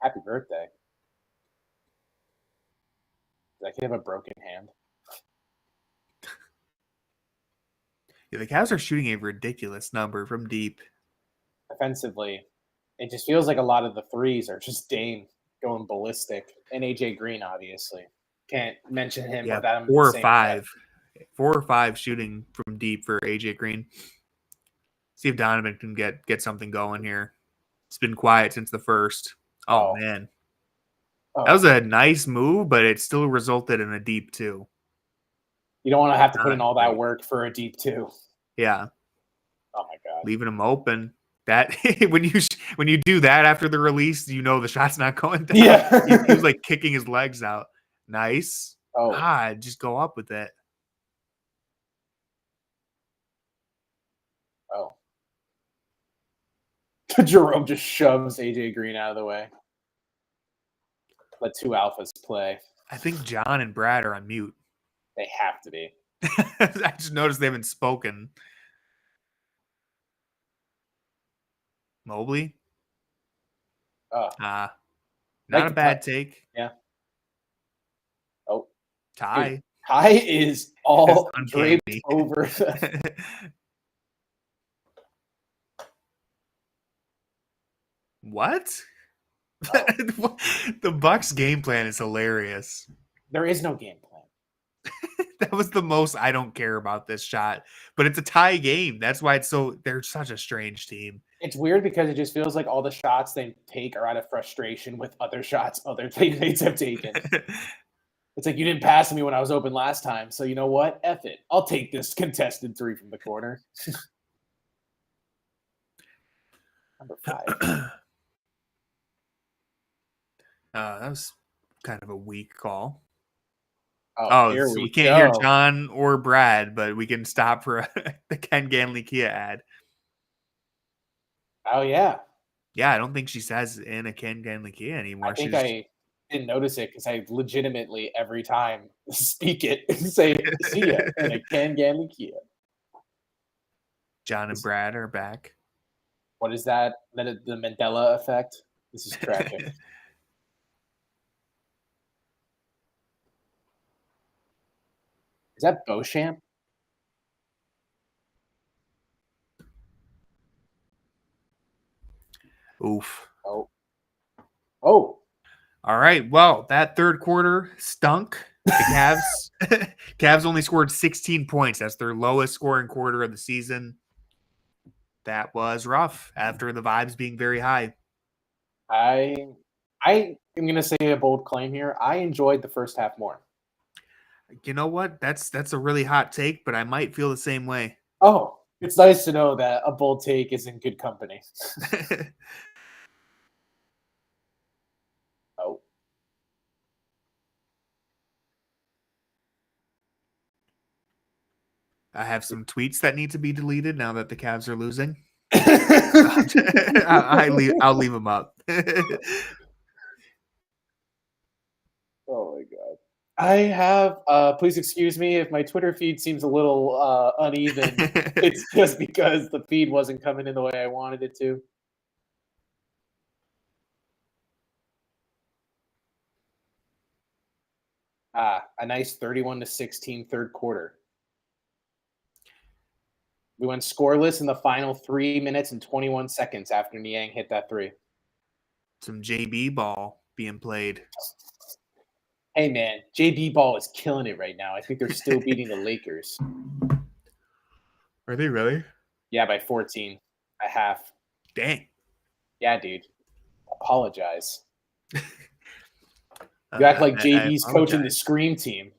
Happy birthday. Does that kid have a broken hand? Yeah, the Cavs are shooting a ridiculous number from deep. Offensively, it just feels like a lot of the threes are just Dame going ballistic. And AJ Green, obviously. Can't mention him without him. 4 or 5. 4 or 5 shooting from deep for AJ Green. See if Donovan can get something going here. It's been quiet since the first. Oh. Man. That was a nice move, but it still resulted in a deep 2. You don't want to have to put in all that work for a deep 2. Yeah. Oh my god. Leaving him open. That when you do that after the release, you know the shot's not going down. Yeah. he was like kicking his legs out. Nice. Oh. Just go up with it. Oh. Jerome just shoves AJ Green out of the way. Let 2 alphas play. I think John and Brad are on mute. They have to be. I just noticed they haven't spoken. Mobley? Not a bad take. Yeah. Oh. Ty. Dude, Ty is all draped over. What? The Bucks game plan is hilarious. There is no game plan. That was the most I don't care about this shot, but it's a tie game. That's why they're such a strange team. It's weird because it just feels like all the shots they take are out of frustration with other shots other teammates have taken. It's like, you didn't pass me when I was open last time, so you know what? F it. I'll take this contested 3 from the corner. Number 5. That was kind of a weak call. So we can't hear John or Brad, but we can stop for the Ken Ganley Kia ad. Oh, yeah. Yeah, I don't think she says in a Ken Ganley Kia anymore. I think I didn't notice it because I legitimately every time speak it and say, see ya in a Ken Ganley Kia. John and Brad are back. What is that? The Mandela effect? This is tragic. Is that Beauchamp? Oof. Oh. All right. Well, that third quarter stunk. The Cavs only scored 16 points. That's their lowest scoring quarter of the season. That was rough after the vibes being very high. I am going to say a bold claim here. I enjoyed the first half more. You know what? That's a really hot take, but I might feel the same way. Oh, it's nice to know that a bold take is in good company. Oh. I have some tweets that need to be deleted now that the Cavs are losing. I'll leave them up. Oh my god. I have please excuse me if my Twitter feed seems a little uneven. It's just because the feed wasn't coming in the way I wanted it to. A nice 31-16 third quarter. We went scoreless in the final 3 minutes and 21 seconds after Niang hit that 3. Some JB ball being played. Hey, man, JB ball is killing it right now. I think they're still beating the Lakers. Are they really? Yeah, by 14. A half. Dang. Yeah, dude. Apologize. You act like JB's coaching the Scream team.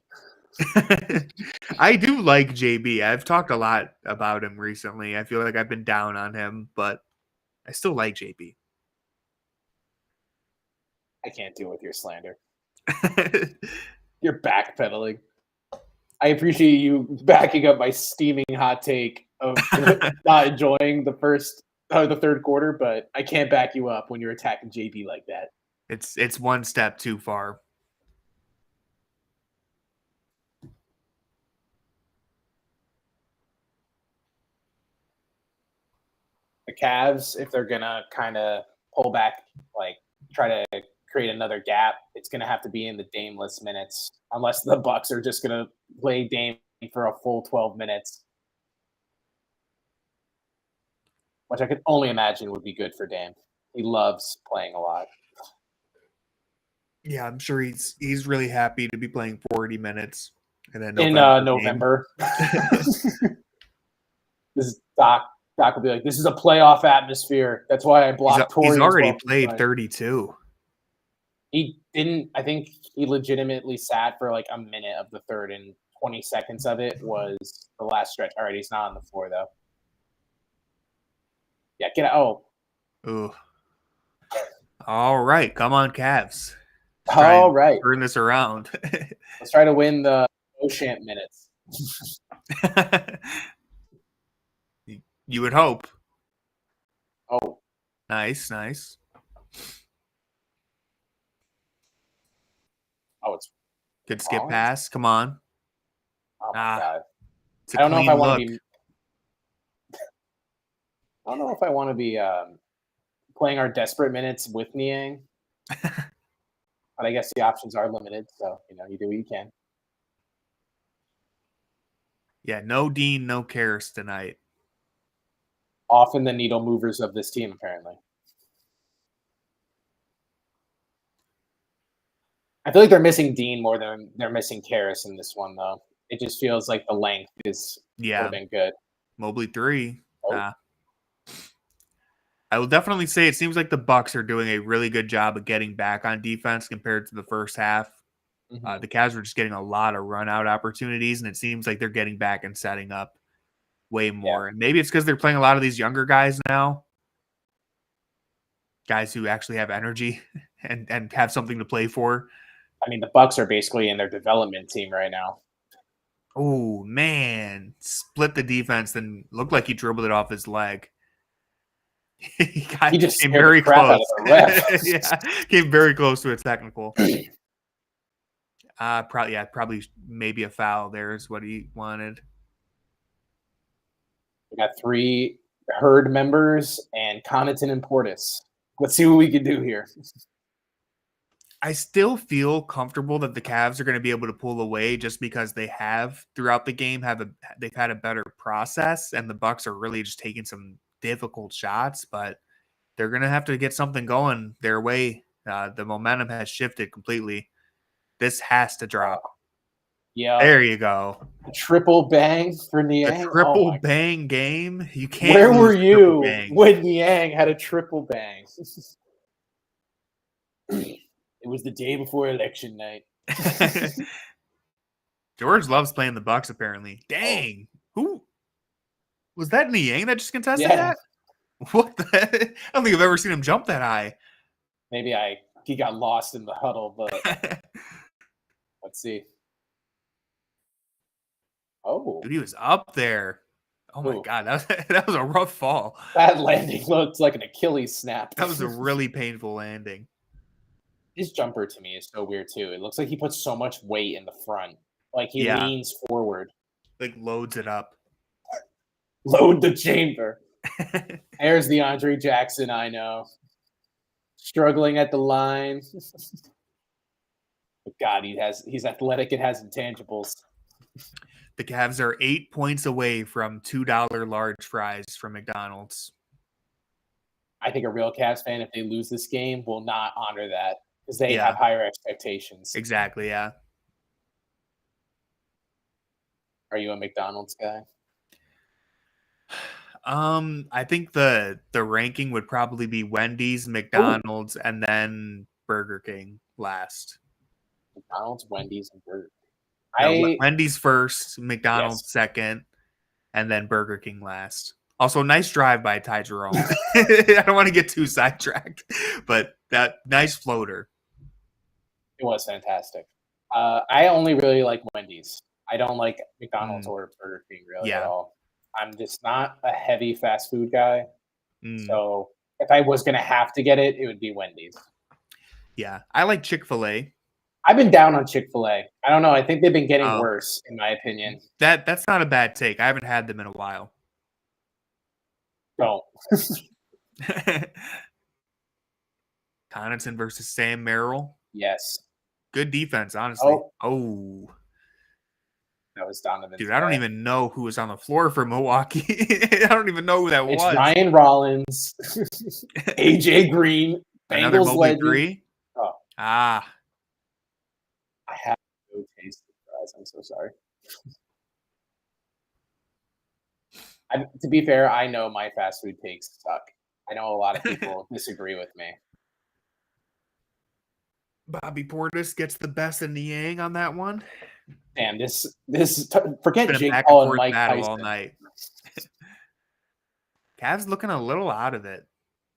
I do like JB. I've talked a lot about him recently. I feel like I've been down on him, but I still like JB. I can't deal with your slander. You're backpedaling. I appreciate you backing up my steaming hot take of not enjoying the third quarter, but I can't back you up when you're attacking JB like that. It's one step too far. The Cavs, if they're gonna kind of pull back, like try to create another gap, it's gonna have to be in the Dame-less minutes, unless the Bucks are just gonna play Dame for a full 12 minutes, which I could only imagine would be good for Dame. He loves playing a lot. Yeah, I'm sure he's really happy to be playing 40 minutes. And then in November. This is Doc will be like, this is a playoff atmosphere. That's why I blocked Torrey. He's already played 32. He didn't. I think he legitimately sat for like a minute of the third, and 20 seconds of it was the last stretch. All right, he's not on the floor though. Yeah, get out. Oh, Ooh. All right, come on, Cavs. Let's try all and right. turn this around. Let's try to win the Beauchamp minutes. You would hope. Oh, Nice, nice. oh, it's Good skip Rollins? pass. Come on. Oh my god. It's a I don't know if clean I want look. to be. I don't know if I want to be playing our desperate minutes with Niang, but I guess the options are limited. So you do what you can. Yeah, no Dean, no Karras tonight. Often the needle movers of this team, apparently. I feel like they're missing Dean more than they're missing Karras in this one, though. It just feels like the length would have been good. Mobley 3. Oh. I will definitely say it seems like the Bucks are doing a really good job of getting back on defense compared to the first half. Mm-hmm. The Cavs were just getting a lot of run out opportunities, and it seems like they're getting back and setting up way more. Yeah. And maybe it's because they're playing a lot of these younger guys now, guys who actually have energy and have something to play for. I mean, the Bucks are basically in their development team right now. Oh, man. Split the defense, then looked like he dribbled it off his leg. He just came scared very the crap close. out of the ref. Yeah, came very close to a technical. Probably maybe a foul there is what he wanted. We got 3 herd members and Connaughton and Portis. Let's see what we can do here. I still feel comfortable that the Cavs are going to be able to pull away just because they have throughout the game they've had a better process, and the Bucks are really just taking some difficult shots, but they're going to have to get something going their way. The momentum has shifted completely. This has to drop. Yeah. There you go. A triple bang for Niang. The triple bang game. You can't. Where were you when Niang had a triple bang? It was the day before election night. George loves playing the Bucks, apparently. Dang. Who was that? Niang that just contested that? What the? I don't think I've ever seen him jump that high. Maybe he got lost in the huddle, but let's see. Oh, dude, he was up there. Oh my god, that was a rough fall. That landing looks like an Achilles snap. That was a really painful landing. His jumper to me is so weird too. It looks like he puts so much weight in the front. Like he leans forward. Like loads it up. Load the chamber. There's the Andre Jackson I know. Struggling at the line. But God, he's athletic and has intangibles. The Cavs are 8 points away from $2 large fries from McDonald's. I think a real Cavs fan, if they lose this game, will not honor that because they have higher expectations. Exactly, yeah. Are you a McDonald's guy? I think the ranking would probably be Wendy's, McDonald's, and then Burger King last. McDonald's, Wendy's, and Burger King. No, Wendy's first, McDonald's second, and then Burger King last. Also, nice drive by Ty Jerome. I don't want to get too sidetracked, but that nice floater. It was fantastic. I only really like Wendy's. I don't like McDonald's or Burger King really at all. I'm just not a heavy fast food guy. So if I was going to have to get it, it would be Wendy's. Yeah, I like Chick-fil-A. I've been down on Chick-fil-A. I don't know. I think they've been getting worse, in my opinion. That's not a bad take. I haven't had them in a while. Don't. Connaughton versus Sam Merrill. Yes. Good defense, honestly. Oh. That was Donovan. Dude, I don't even know who was on the floor for Milwaukee. I don't even know who that was. It's Ryan Rollins, AJ Green, another Mobley 3. Oh. I have no taste in fries. I'm so sorry. To be fair, I know my fast food takes suck. I know a lot of people disagree with me. Bobby Portis gets the best in the yang on that one. Damn, forget Been a Jake back and Paul and forth Mike battle Tyson. all night. Cavs looking a little out of it.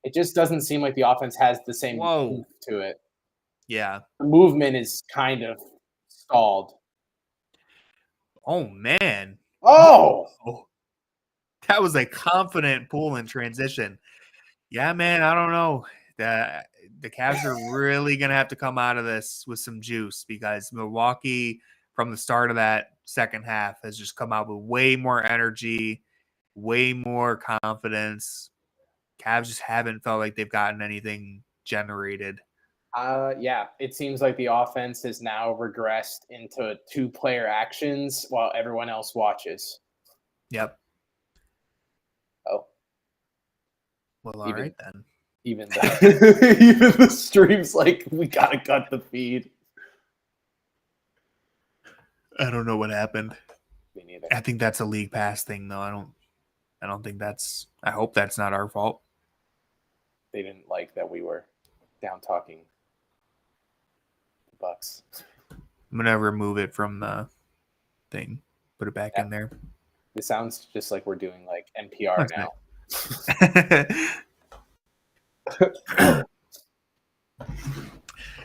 It just doesn't seem like the offense has the same Whoa. to it. Yeah. The movement is kind of stalled. Oh, man. Oh! That was a confident pull in transition. Yeah, man, I don't know. The Cavs are really going to have to come out of this with some juice because Milwaukee, from the start of that second half, has just come out with way more energy, way more confidence. Cavs just haven't felt like they've gotten anything generated. Yeah, it seems like the offense has now regressed into 2-player actions while everyone else watches. Yep. Oh. Well, all right then. Even the stream's like, we gotta cut the feed. I don't know what happened. Me neither. I think that's a league pass thing, though. I don't think that's. I hope that's not our fault. They didn't like that we were down talking the Bucks. I'm gonna remove it from the thing. Put it back in there. It sounds just like we're doing like NPR now.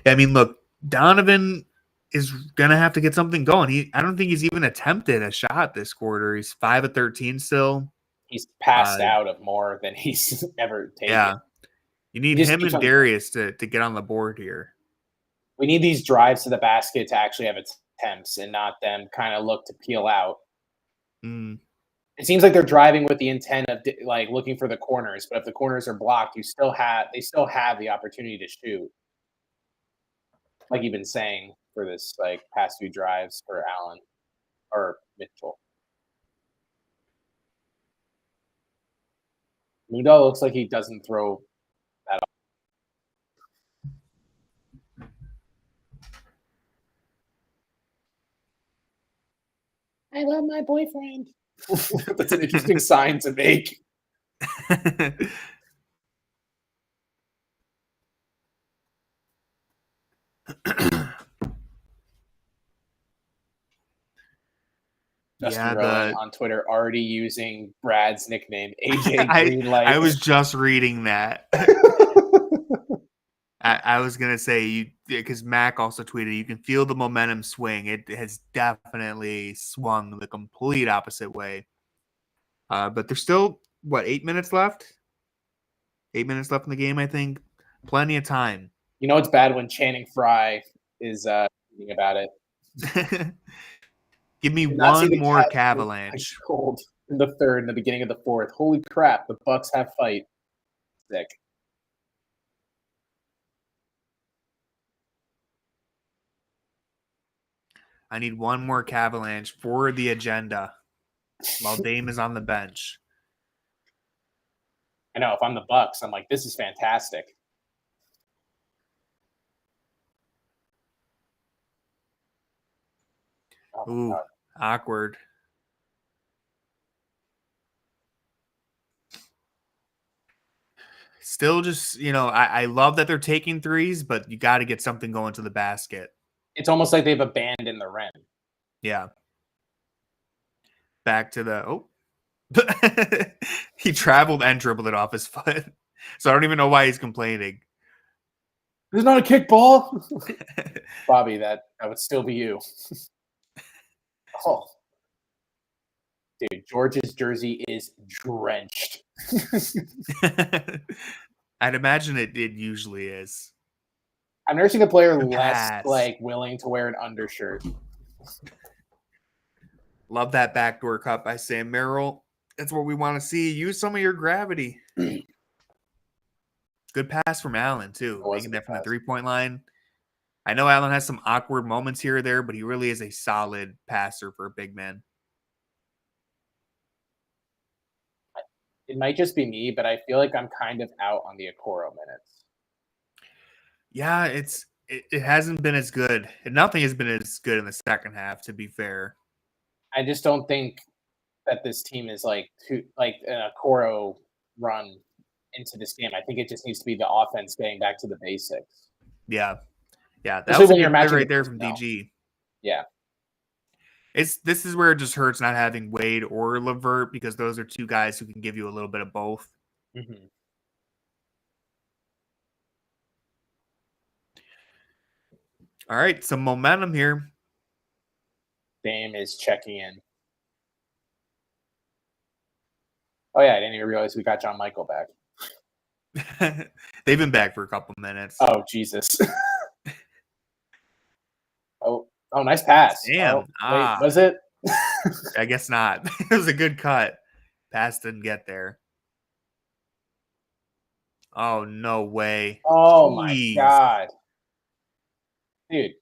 I mean, look, Donovan is gonna have to get something going. I don't think he's even attempted a shot this quarter. He's 5 of 13 still. He's passed out of more than he's ever taken. Yeah, you need him and Darius to get on the board here. We need these drives to the basket to actually have attempts and not them kind of look to peel out. It seems like they're driving with the intent of like looking for the corners, but if the corners are blocked, they still have the opportunity to shoot. Like you've been saying for this like past few drives for Allen or Mitchell. Mudo looks like he doesn't throw at all. I love my boyfriend. That's an interesting sign to make. Justin Rowan on Twitter already using Brad's nickname, AJ Greenlight. I was just reading that. I was going to say, because Mac also tweeted, you can feel the momentum swing. It has definitely swung the complete opposite way. But there's still, 8 minutes left? 8 minutes left in the game, I think. Plenty of time. You know it's bad when Channing Frye is tweeting about it. Give me one more Cavaliers. Cold in the third, in the beginning of the fourth. Holy crap, the Bucks have fight. Sick. I need one more Cavaliers for the agenda while Dame is on the bench. I know, if I'm the Bucks, I'm like, this is fantastic. Ooh, awkward. Still just, I love that they're taking threes, but you got to get something going to the basket. It's almost like they've abandoned the rim. Yeah. Back to the, he traveled and dribbled it off his foot. So I don't even know why he's complaining. There's not a kickball. Bobby, that would still be you. Oh. Dude, George's jersey is drenched. I'd imagine it usually is. I've never seen a player less willing to wear an undershirt. Love that backdoor cut by Sam Merrill. That's what we want to see. Use some of your gravity. Good pass from Allen, too. Making that from the three-point line. I know Allen has some awkward moments here or there, but he really is a solid passer for a big man. It might just be me, but I feel like I'm kind of out on the Okoro minutes. Yeah, it hasn't been as good. Nothing has been as good in the second half, to be fair. I just don't think that this team is like an Okoro run into this game. I think it just needs to be the offense getting back to the basics. Yeah. Yeah, that Especially was a when you're good play matching right the there from personnel. DG. Yeah. This is where it just hurts not having Wade or LeVert because those are two guys who can give you a little bit of both. Mm-hmm. All right, some momentum here. Dame is checking in. Oh, yeah, I didn't even realize we got John Michael back. They've been back for a couple minutes. Oh, Jesus. oh, nice pass. Damn. Wait, was it? I guess not. It was a good cut. Pass didn't get there. Oh, no way. Oh, Jeez. my God. Dude,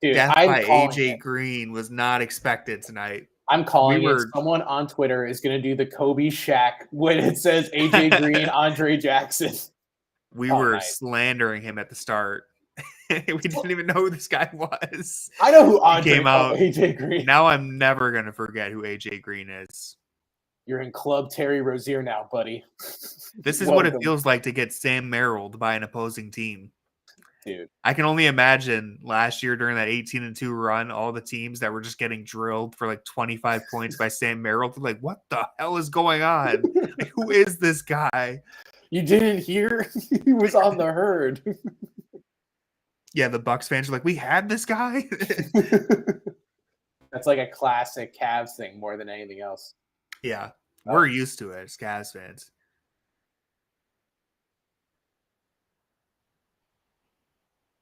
Death I'm by calling AJ it. Green was not expected tonight. I'm calling it. Someone on Twitter is going to do the Kobe Shaq when it says AJ Green, Andre Jackson. We were slandering him at the start. We didn't even know who this guy was. I know who Andre came out. AJ Green. Now I'm never going to forget who AJ Green is. You're in Club Terry Rozier now, buddy. This is what it feels like to get Sam Merrilled by an opposing team. Dude. I can only imagine last year during that 18-2 run, all the teams that were just getting drilled for like 25 points by Sam Merrill. Like, what the hell is going on? Like, who is this guy? You didn't hear? He was on the herd. Yeah, the Bucks fans are like, we had this guy? That's like a classic Cavs thing more than anything else. Yeah, we're used to it as Cavs fans.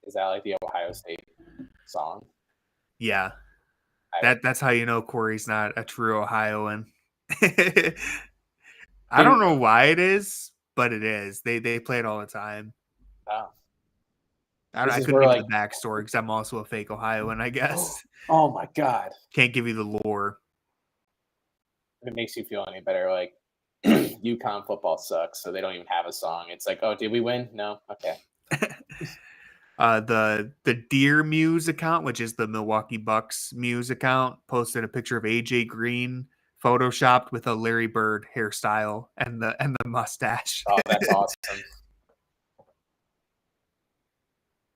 Is that like the Ohio State song? Yeah. That's how you know Corey's not a true Ohioan. I don't know why it is, but it is. They play it all the time. Oh. I couldn't give you the backstory because I'm also a fake Ohioan, I guess. Oh my God. Can't give you the lore. If it makes you feel any better, like UConn football sucks, so they don't even have a song. It's like, oh, did we win? No? Okay. The Deer Muse account, which is the Milwaukee Bucks Muse account, posted a picture of AJ Green photoshopped with a Larry Bird hairstyle and the mustache. Oh, that's awesome.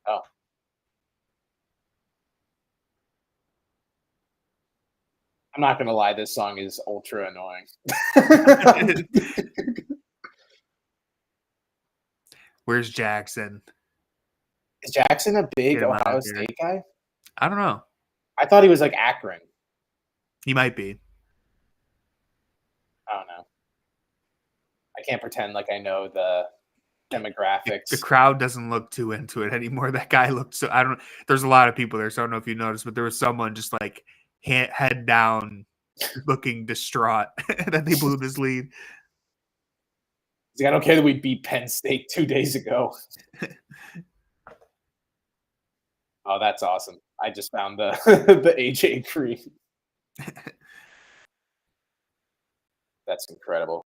Oh. I'm not gonna lie, this song is ultra annoying. Where's Jackson? Is Jackson a big Ohio State guy? I don't know. I thought he was like Akron. He might be. I don't know. I can't pretend like I know the demographics. The crowd doesn't look too into it anymore. That guy looked so. I don't. There's a lot of people there, so I don't know if you noticed, but there was someone just like head down, looking distraught that they blew this lead. He's like, I don't care that we beat Penn State 2 days ago. Oh, that's awesome. I just found the the AJ Green. That's incredible.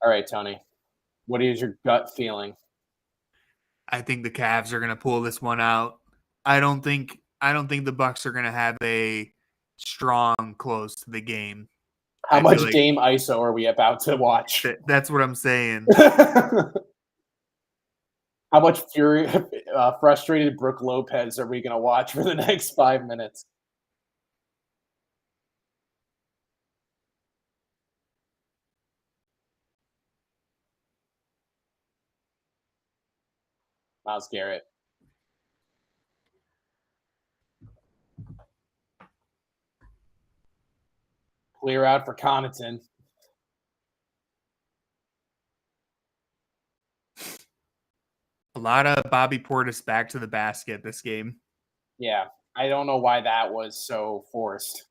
All right, Tony. What is your gut feeling? I think the Cavs are going to pull this one out. I don't think the Bucks are going to have a strong close to the game. How much Dame ISO are we about to watch? That's what I'm saying. How much frustrated Brook Lopez are we going to watch for the next 5 minutes? Myles Garrett. Clear out for Connaughton. A lot of Bobby Portis back to the basket this game. Yeah, I don't know why that was so forced.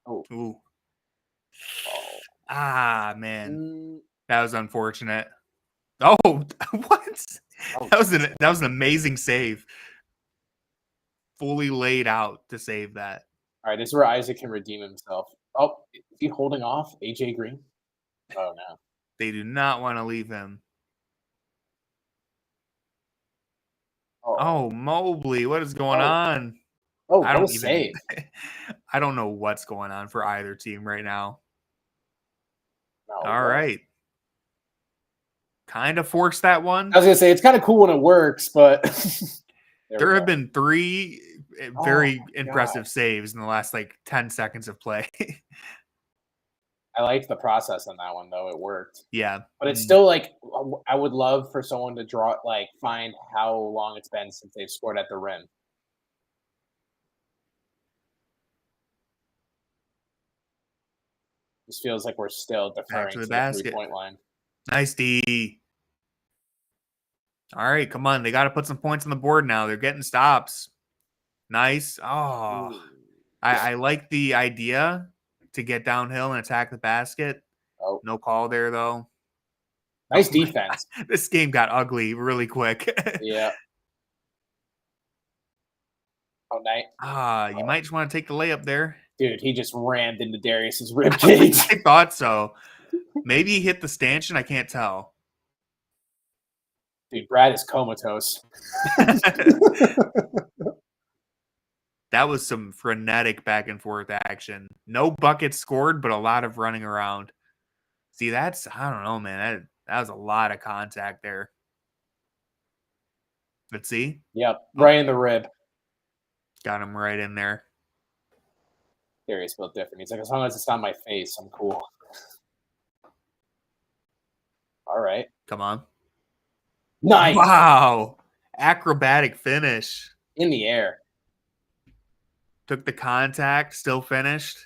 Oh. Ooh. Ah, man. That was unfortunate. Oh, what? That was an amazing save. Fully laid out to save that. All right, this is where Isaac can redeem himself. Oh, is he holding off AJ Green? Oh, no. They do not want to leave him. Oh, Mobley, what is going on? Oh, what a save. I don't know what's going on for either team right now. No, all right. Kind of forced that one. I was going to say, it's kind of cool when it works, but... there have been 3 very impressive saves in the last, 10 seconds of play. I liked the process on that one, though. It worked. Yeah. But it's still, I would love for someone to find how long it's been since they've scored at the rim. This feels like we're still deferring to the basket. 3-point line. Nice D. All right, come on. They got to put some points on the board now. They're getting stops. Nice. Oh, I like the idea to get downhill and attack the basket. Oh. No call there, though. Nice defense. This game got ugly really quick. Yeah. Oh, nice. You might just want to take the layup there. Dude, he just rammed into Darius's ribcage. I thought so. Maybe he hit the stanchion. I can't tell. Dude, Brad is comatose. That was some frenetic back and forth action. No buckets scored, but a lot of running around. See, I don't know, man. That was a lot of contact there. Let's see. Yep, right in the rib. Got him right in there. Darius felt different. He's like, as long as it's on my face, I'm cool. All right. Come on. Nice. Wow. Acrobatic finish. In the air. Took the contact, still finished.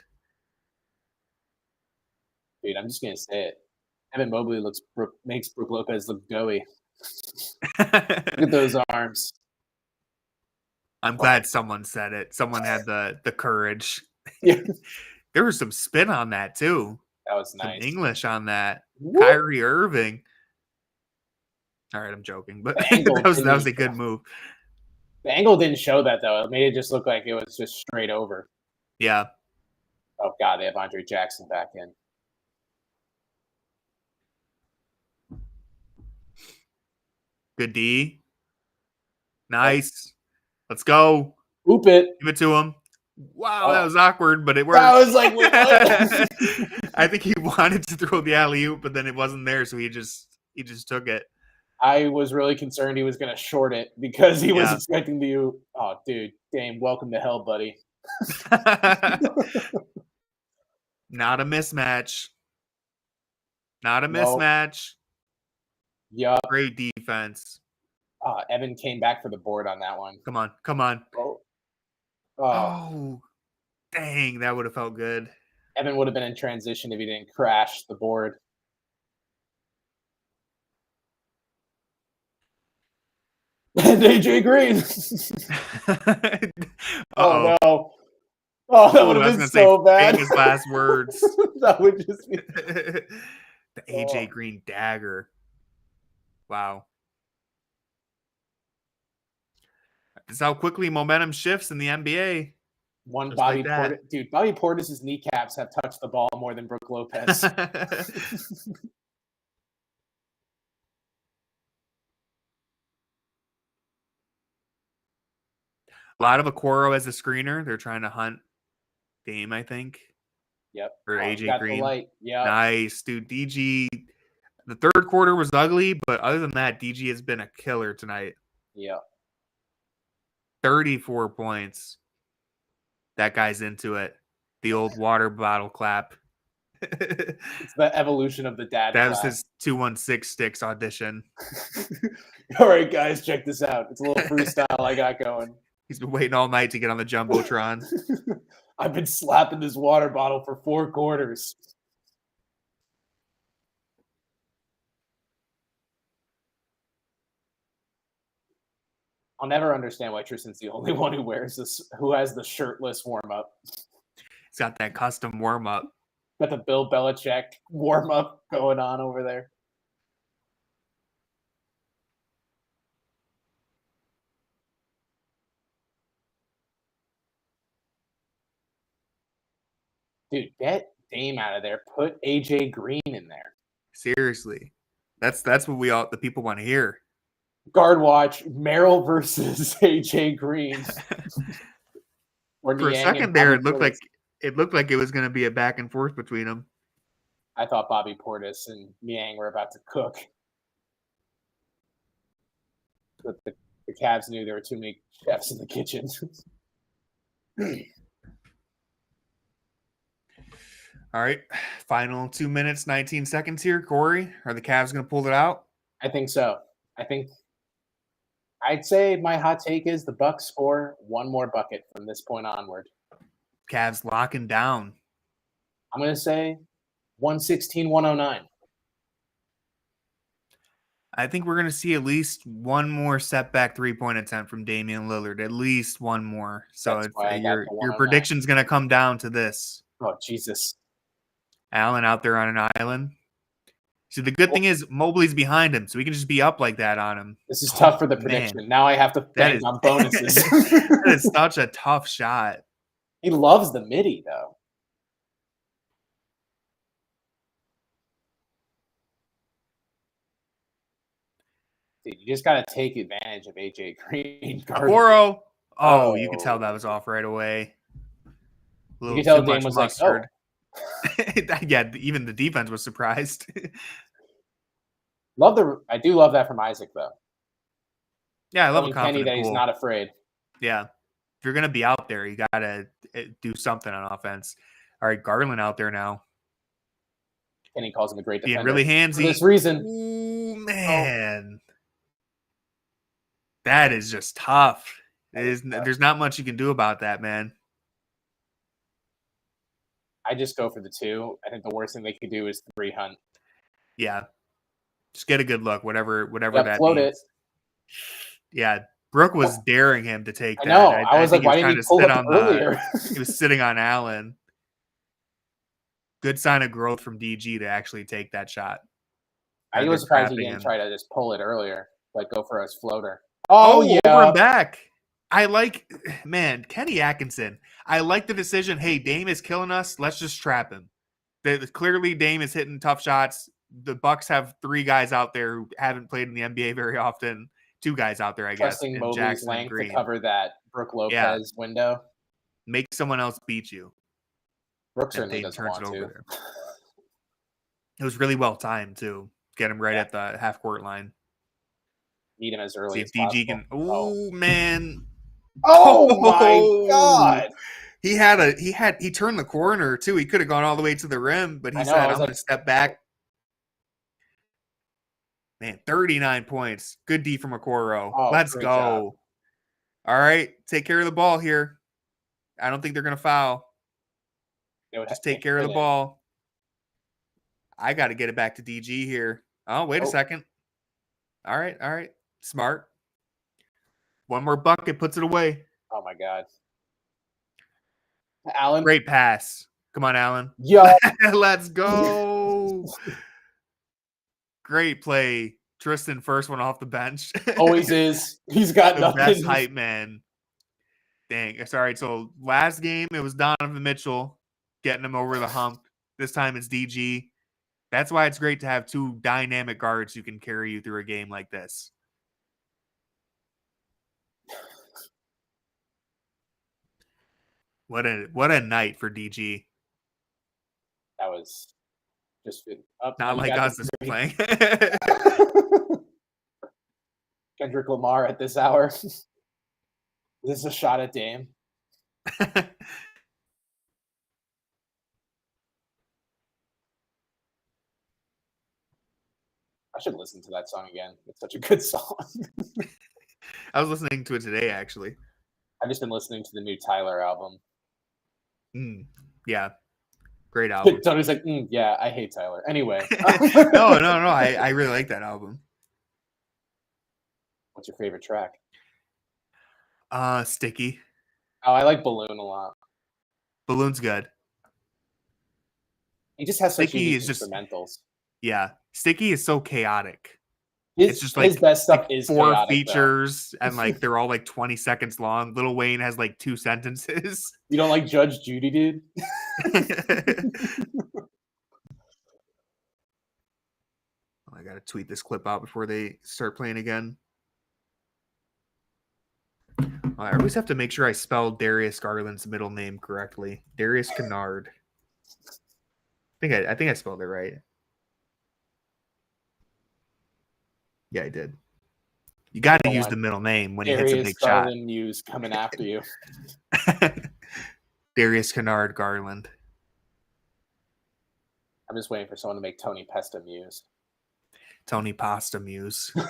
Dude, I'm just going to say it. Evan Mobley makes Brook Lopez look doughy. Look at those arms. I'm glad someone said it. Someone had the courage. Yeah. There was some spin on that, too. That was nice. Some English on that. Whoop. Kyrie Irving. All right, I'm joking, but that was a good move. The angle didn't show that, though. It made it just look like it was just straight over. Yeah. Oh, God, they have Andre Jackson back in. Good D. Nice. Let's go. Hoop it. Give it to him. Wow, that was awkward, but it worked. I was like, wait, what? I think he wanted to throw the alley-oop, but then it wasn't there, so he just took it. I was really concerned he was going to short it because he was expecting the – oh, dude, Dame, welcome to hell, buddy. Not a mismatch. Not a mismatch. Yeah. Great defense. Evan came back for the board on that one. Come on. Oh, dang, that would have felt good. Evan would have been in transition if he didn't crash the board. And AJ Green. Oh, no. Oh, that would have been so bad. Famous last words. That would just be. The AJ Green dagger. Wow. This is how quickly momentum shifts in the NBA. One Bobby Portis. Dude, Bobby Portis' kneecaps have touched the ball more than Brook Lopez. A lot of Okoro as a screener. They're trying to hunt Dame, I think. Yep. Or AJ Green. Yeah. Nice, dude. DG. The third quarter was ugly, but other than that, DG has been a killer tonight. Yeah. 34 points. That guy's into it. The old water bottle clap. It's the evolution of the dad. That was his 216 Sticks audition. All right, guys, check this out. It's a little freestyle I got going. He's been waiting all night to get on the Jumbotron. I've been slapping this water bottle for 4 quarters. I'll never understand why Tristan's the only one who wears this, who has the shirtless warm-up. He's got that custom warm-up. Got the Bill Belichick warm-up going on over there. Dude, get Dame out of there. Put AJ Green in there. Seriously. That's what the people want to hear. Guard watch, Merrill versus AJ Green. Or For a Niang and second there, Bobby Portis. it looked like it was going to be a back and forth between them. I thought Bobby Portis and Niang were about to cook. But the Cavs knew there were too many chefs in the kitchen. All right. Final 2 minutes, 19 seconds here. Corey, are the Cavs going to pull it out? I think so. I'd say my hot take is the Bucks score one more bucket from this point onward. Cavs locking down. I'm going to say 116-109. I think we're going to see at least one more setback 3-point attempt from Damian Lillard. At least one more. So your prediction's going to come down to this. Oh, Jesus. Allen out there on an island. See, the good thing is Mobley's behind him, so we can just be up like that on him. This is tough for the prediction. Man. Now I have to bank on bonuses. That is such a tough shot. He loves the midi, though. Dude, you just got to take advantage of AJ Green. Okoro. Oh, you could tell that was off right away. You could tell Dame was mustard. Like, yeah, even the defense was surprised. I do love that from Isaac, though. Yeah, I love a confident that he's not afraid. Yeah. If you're going to be out there, you got to do something on offense. All right, Garland out there now. Kenny calls him a great defender. Being really handsy. For this reason. Ooh, man. That is just tough. There's not much you can do about that, man. I just go for the 2. I think the worst thing they could do is 3 hunt. Yeah. Just get a good look, whatever that float means. It. Yeah. Brooke was daring him to take that. I know. I was like, why didn't he pull it earlier? He was sitting on Allen. Good sign of growth from DG to actually take that shot. I was surprised he didn't try to just pull it earlier, like go for his floater. Oh yeah. Over and back. I like, man, Kenny Atkinson. I like the decision. Hey, Dame is killing us. Let's just trap him. Clearly, Dame is hitting tough shots. The Bucks have 3 guys out there who haven't played in the NBA very often. 2 guys out there, I guess. Trusting Mobley's length to cover that Brooke Lopez window. Make someone else beat you. Brooke certainly doesn't want to. There. It was really well timed, too. Get him right at the half-court line. Need him as early as DG can. Oh, man. Oh, my God. He turned the corner, too. He could have gone all the way to the rim, but he said, I'm going to step back. Man, 39 points. Good D from Okoro. Let's go. Job. All right. Take care of the ball here. I don't think they're going to foul. Just take care of the ball. I got to get it back to DG here. Oh, wait a second. All right. Smart. One more bucket puts it away. Oh, my God. Allen. Great pass. Come on, Allen. Yeah. Let's go. Great play. Tristan, first one off the bench. Always is. He's got the nothing. Best hype man. Dang. It's all right. So last game, it was Donovan Mitchell getting him over the hump. This time it's DG. That's why it's great to have 2 dynamic guards who can carry you through a game like this. What a night for DG. That was just up. Not like us is playing. Kendrick Lamar at this hour. This is a shot at Dame. I should listen to that song again. It's such a good song. I was listening to it today, actually. I've just been listening to the new Tyler album. Yeah. Great album. Tony's like, yeah, I hate Tyler. Anyway. No. I really like that album. What's your favorite track? Sticky. Oh, I like Balloon a lot. Balloon's good. He just has such unique instrumentals. Yeah. Sticky is so chaotic. It's just like his best stuff is 4 chaotic, features, and like they're all like 20 seconds long. Lil Wayne has like 2 sentences. You don't like Judge Judy, dude? I gotta tweet this clip out before they start playing again. I always have to make sure I spell Darius Garland's middle name correctly. Darius Kennard. I think I spelled it right. Yeah, I did. You got to use the middle name when he hits a big shot. Darius Muse coming after you. Darius Kennard Garland. I'm just waiting for someone to make Tony Pesta Muse. Tony Pasta Muse. All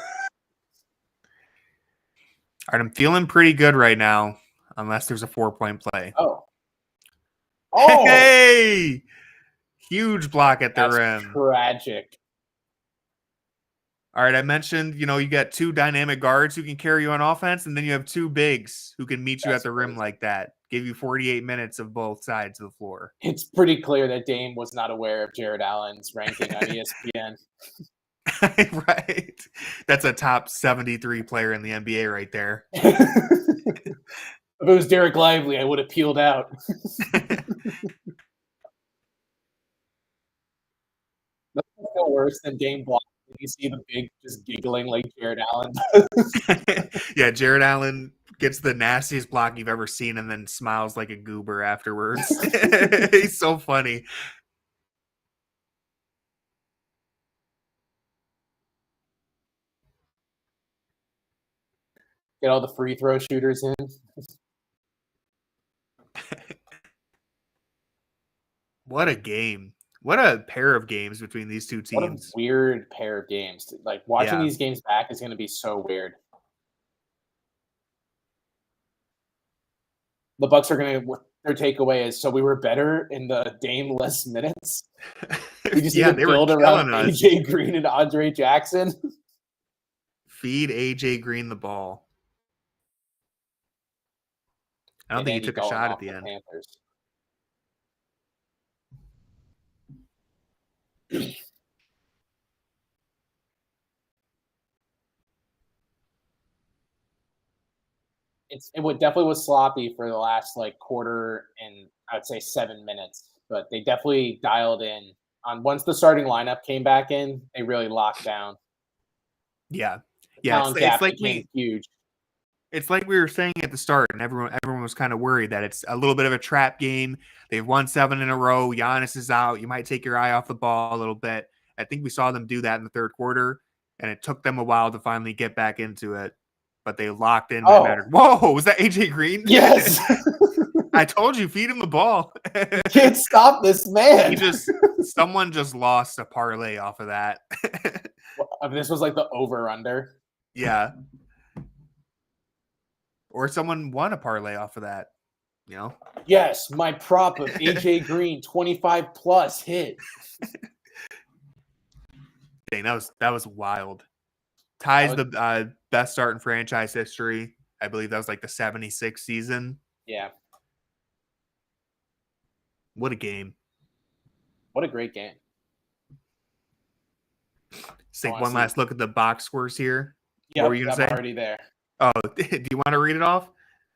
right, I'm feeling pretty good right now, unless there's a 4-point play. Oh. Hey! Huge block at the rim. Tragic. All right, I mentioned, you got 2 dynamic guards who can carry you on offense, and then you have 2 bigs who can meet you at the rim like that. Give you 48 minutes of both sides of the floor. It's pretty clear that Dame was not aware of Jared Allen's ranking on ESPN. Right. That's a top 73 player in the NBA right there. If it was Derek Lively, I would have peeled out. Nothing feel worse than Dame blocking. You see the big just giggling like Jared Allen. Yeah, Jared Allen gets the nastiest block you've ever seen and then smiles like a goober afterwards. He's so funny. Get all the free throw shooters in. What a game. What a pair of games between these two teams. What a weird pair of games. Like, watching these games back is going to be so weird. The Bucks are going to – their takeaway is, so we were better in the Dame-less minutes? We just need to build around A.J. Green and Andre Jackson? Feed A.J. Green the ball. I don't think he took a shot at the end. Panthers. It definitely was sloppy for the last quarter and I'd say 7 minutes, but they definitely dialed in on once the starting lineup came back in, they really locked down. Yeah. It's like huge. It's like we were saying at the start, and everyone was kind of worried that it's a little bit of a trap game. They've won 7 in a row. Giannis is out. You might take your eye off the ball a little bit. I think we saw them do that in the third quarter, and it took them a while to finally get back into it. But they locked in. Whoa, was that AJ Green? Yes. I told you, feed him the ball. Can't stop this man. Someone just lost a parlay off of that. This was like the over-under. Yeah. Or someone won a parlay off of that, Yes, my prop of AJ Green 25 plus hit. Dang, that was wild. Ties the best start in franchise history. I believe that was like the 76 season. Yeah. What a game. What a great game. Let's take one last look at the box scores here. Yeah, I'm already there. Oh, do you want to read it off?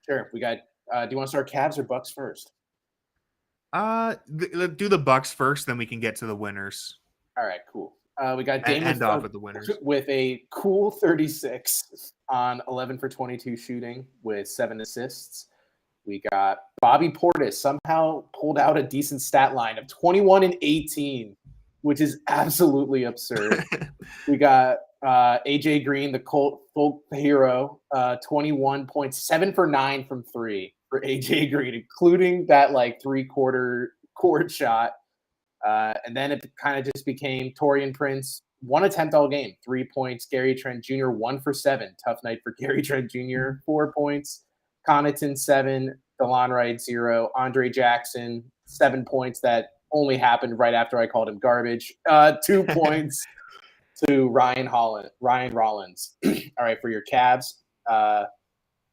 Sure. We got. Do you want to start Cavs or Bucks first? Do the Bucks first, then we can get to the winners. All right, cool. We got Dame end off with the winners with a cool 36 on 11 for 22 shooting with 7 assists. We got Bobby Portis somehow pulled out a decent stat line of 21 and 18, which is absolutely absurd. We got AJ Green, the Colt hero, 21 points, 7 for 9 from 3 for AJ Green, including that 3-quarter court shot. And then it kind of just became Taurean Prince, 1 attempt all game, 3 points. Gary Trent Jr., 1 for 7. Tough night for Gary Trent Jr., 4 points. Connaughton, 7. DeLon Wright, 0. Andre Jackson, 7 points. That only happened right after I called him garbage. 2 points to Ryan Rollins. All right, for your Cavs.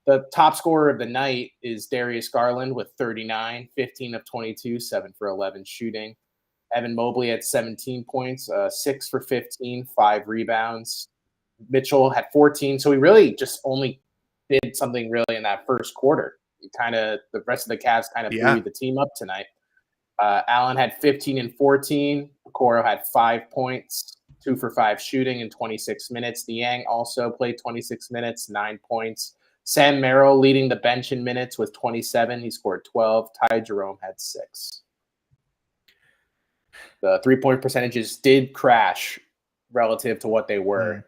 The top scorer of the night is Darius Garland with 39, 15 of 22, 7 for 11 shooting. Evan Mobley had 17 points, 6 for 15, 5 rebounds. Mitchell had 14. So he really just only did something really in that first quarter. The rest of the Cavs kind of blew the team up tonight. Allen had 15 and 14. Okoro had 5 points, 2 for 5 shooting in 26 minutes. Niang also played 26 minutes, 9 points. Sam Merrill leading the bench in minutes with 27. He scored 12. Ty Jerome had 6. The 3-point percentages did crash relative to what they were.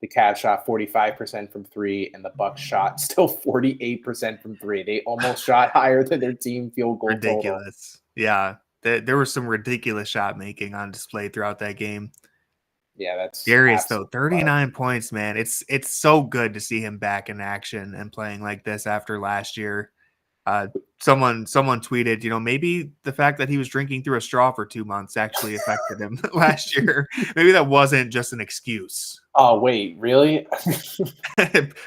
The Cavs shot 45% from 3, and the Bucks shot still 48% from 3. They almost shot higher than their team field goal ridiculous. Total. Yeah, there was some ridiculous shot making on display throughout that game. Yeah, that's Darius though, 39 points, man. It's so good to see him back in action and playing like this after last year. Someone tweeted, maybe the fact that he was drinking through a straw for 2 months actually affected him last year. Maybe that wasn't just an excuse. Oh, wait, really?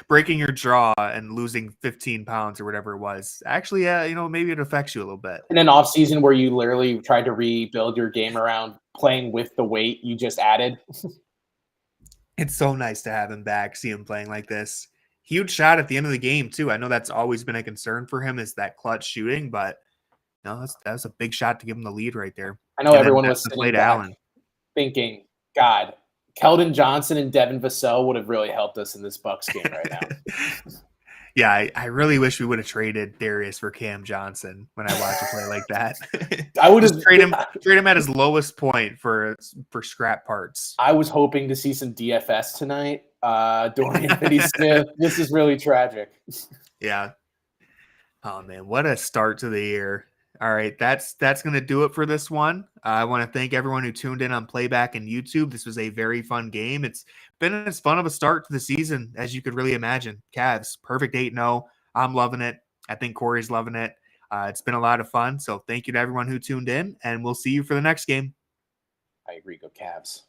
Breaking your jaw and losing 15 pounds or whatever it was. Actually, maybe it affects you a little bit. In an off season where you literally tried to rebuild your game around playing with the weight you just added. It's so nice to have him back, see him playing like this. Huge shot at the end of the game, too. I know that's always been a concern for him is that clutch shooting, but that's a big shot to give him the lead right there. I know everyone was sitting back thinking, God, Keldon Johnson and Devin Vassell would have really helped us in this Bucks game right now. Yeah, I really wish we would have traded Darius for Cam Johnson when I watch a play like that. I would have trade him at his lowest point for scrap parts. I was hoping to see some DFS tonight. Dorian Finney-Smith. This is really tragic. Yeah. Oh man, what a start to the year. All right, that's going to do it for this one. I want to thank everyone who tuned in on Playback and YouTube. This was a very fun game. It's been as fun of a start to the season as you could really imagine. Cavs, perfect 8-0. I'm loving it. I think Corey's loving it. It's been a lot of fun. So thank you to everyone who tuned in, and we'll see you for the next game. I agree. Go Cavs.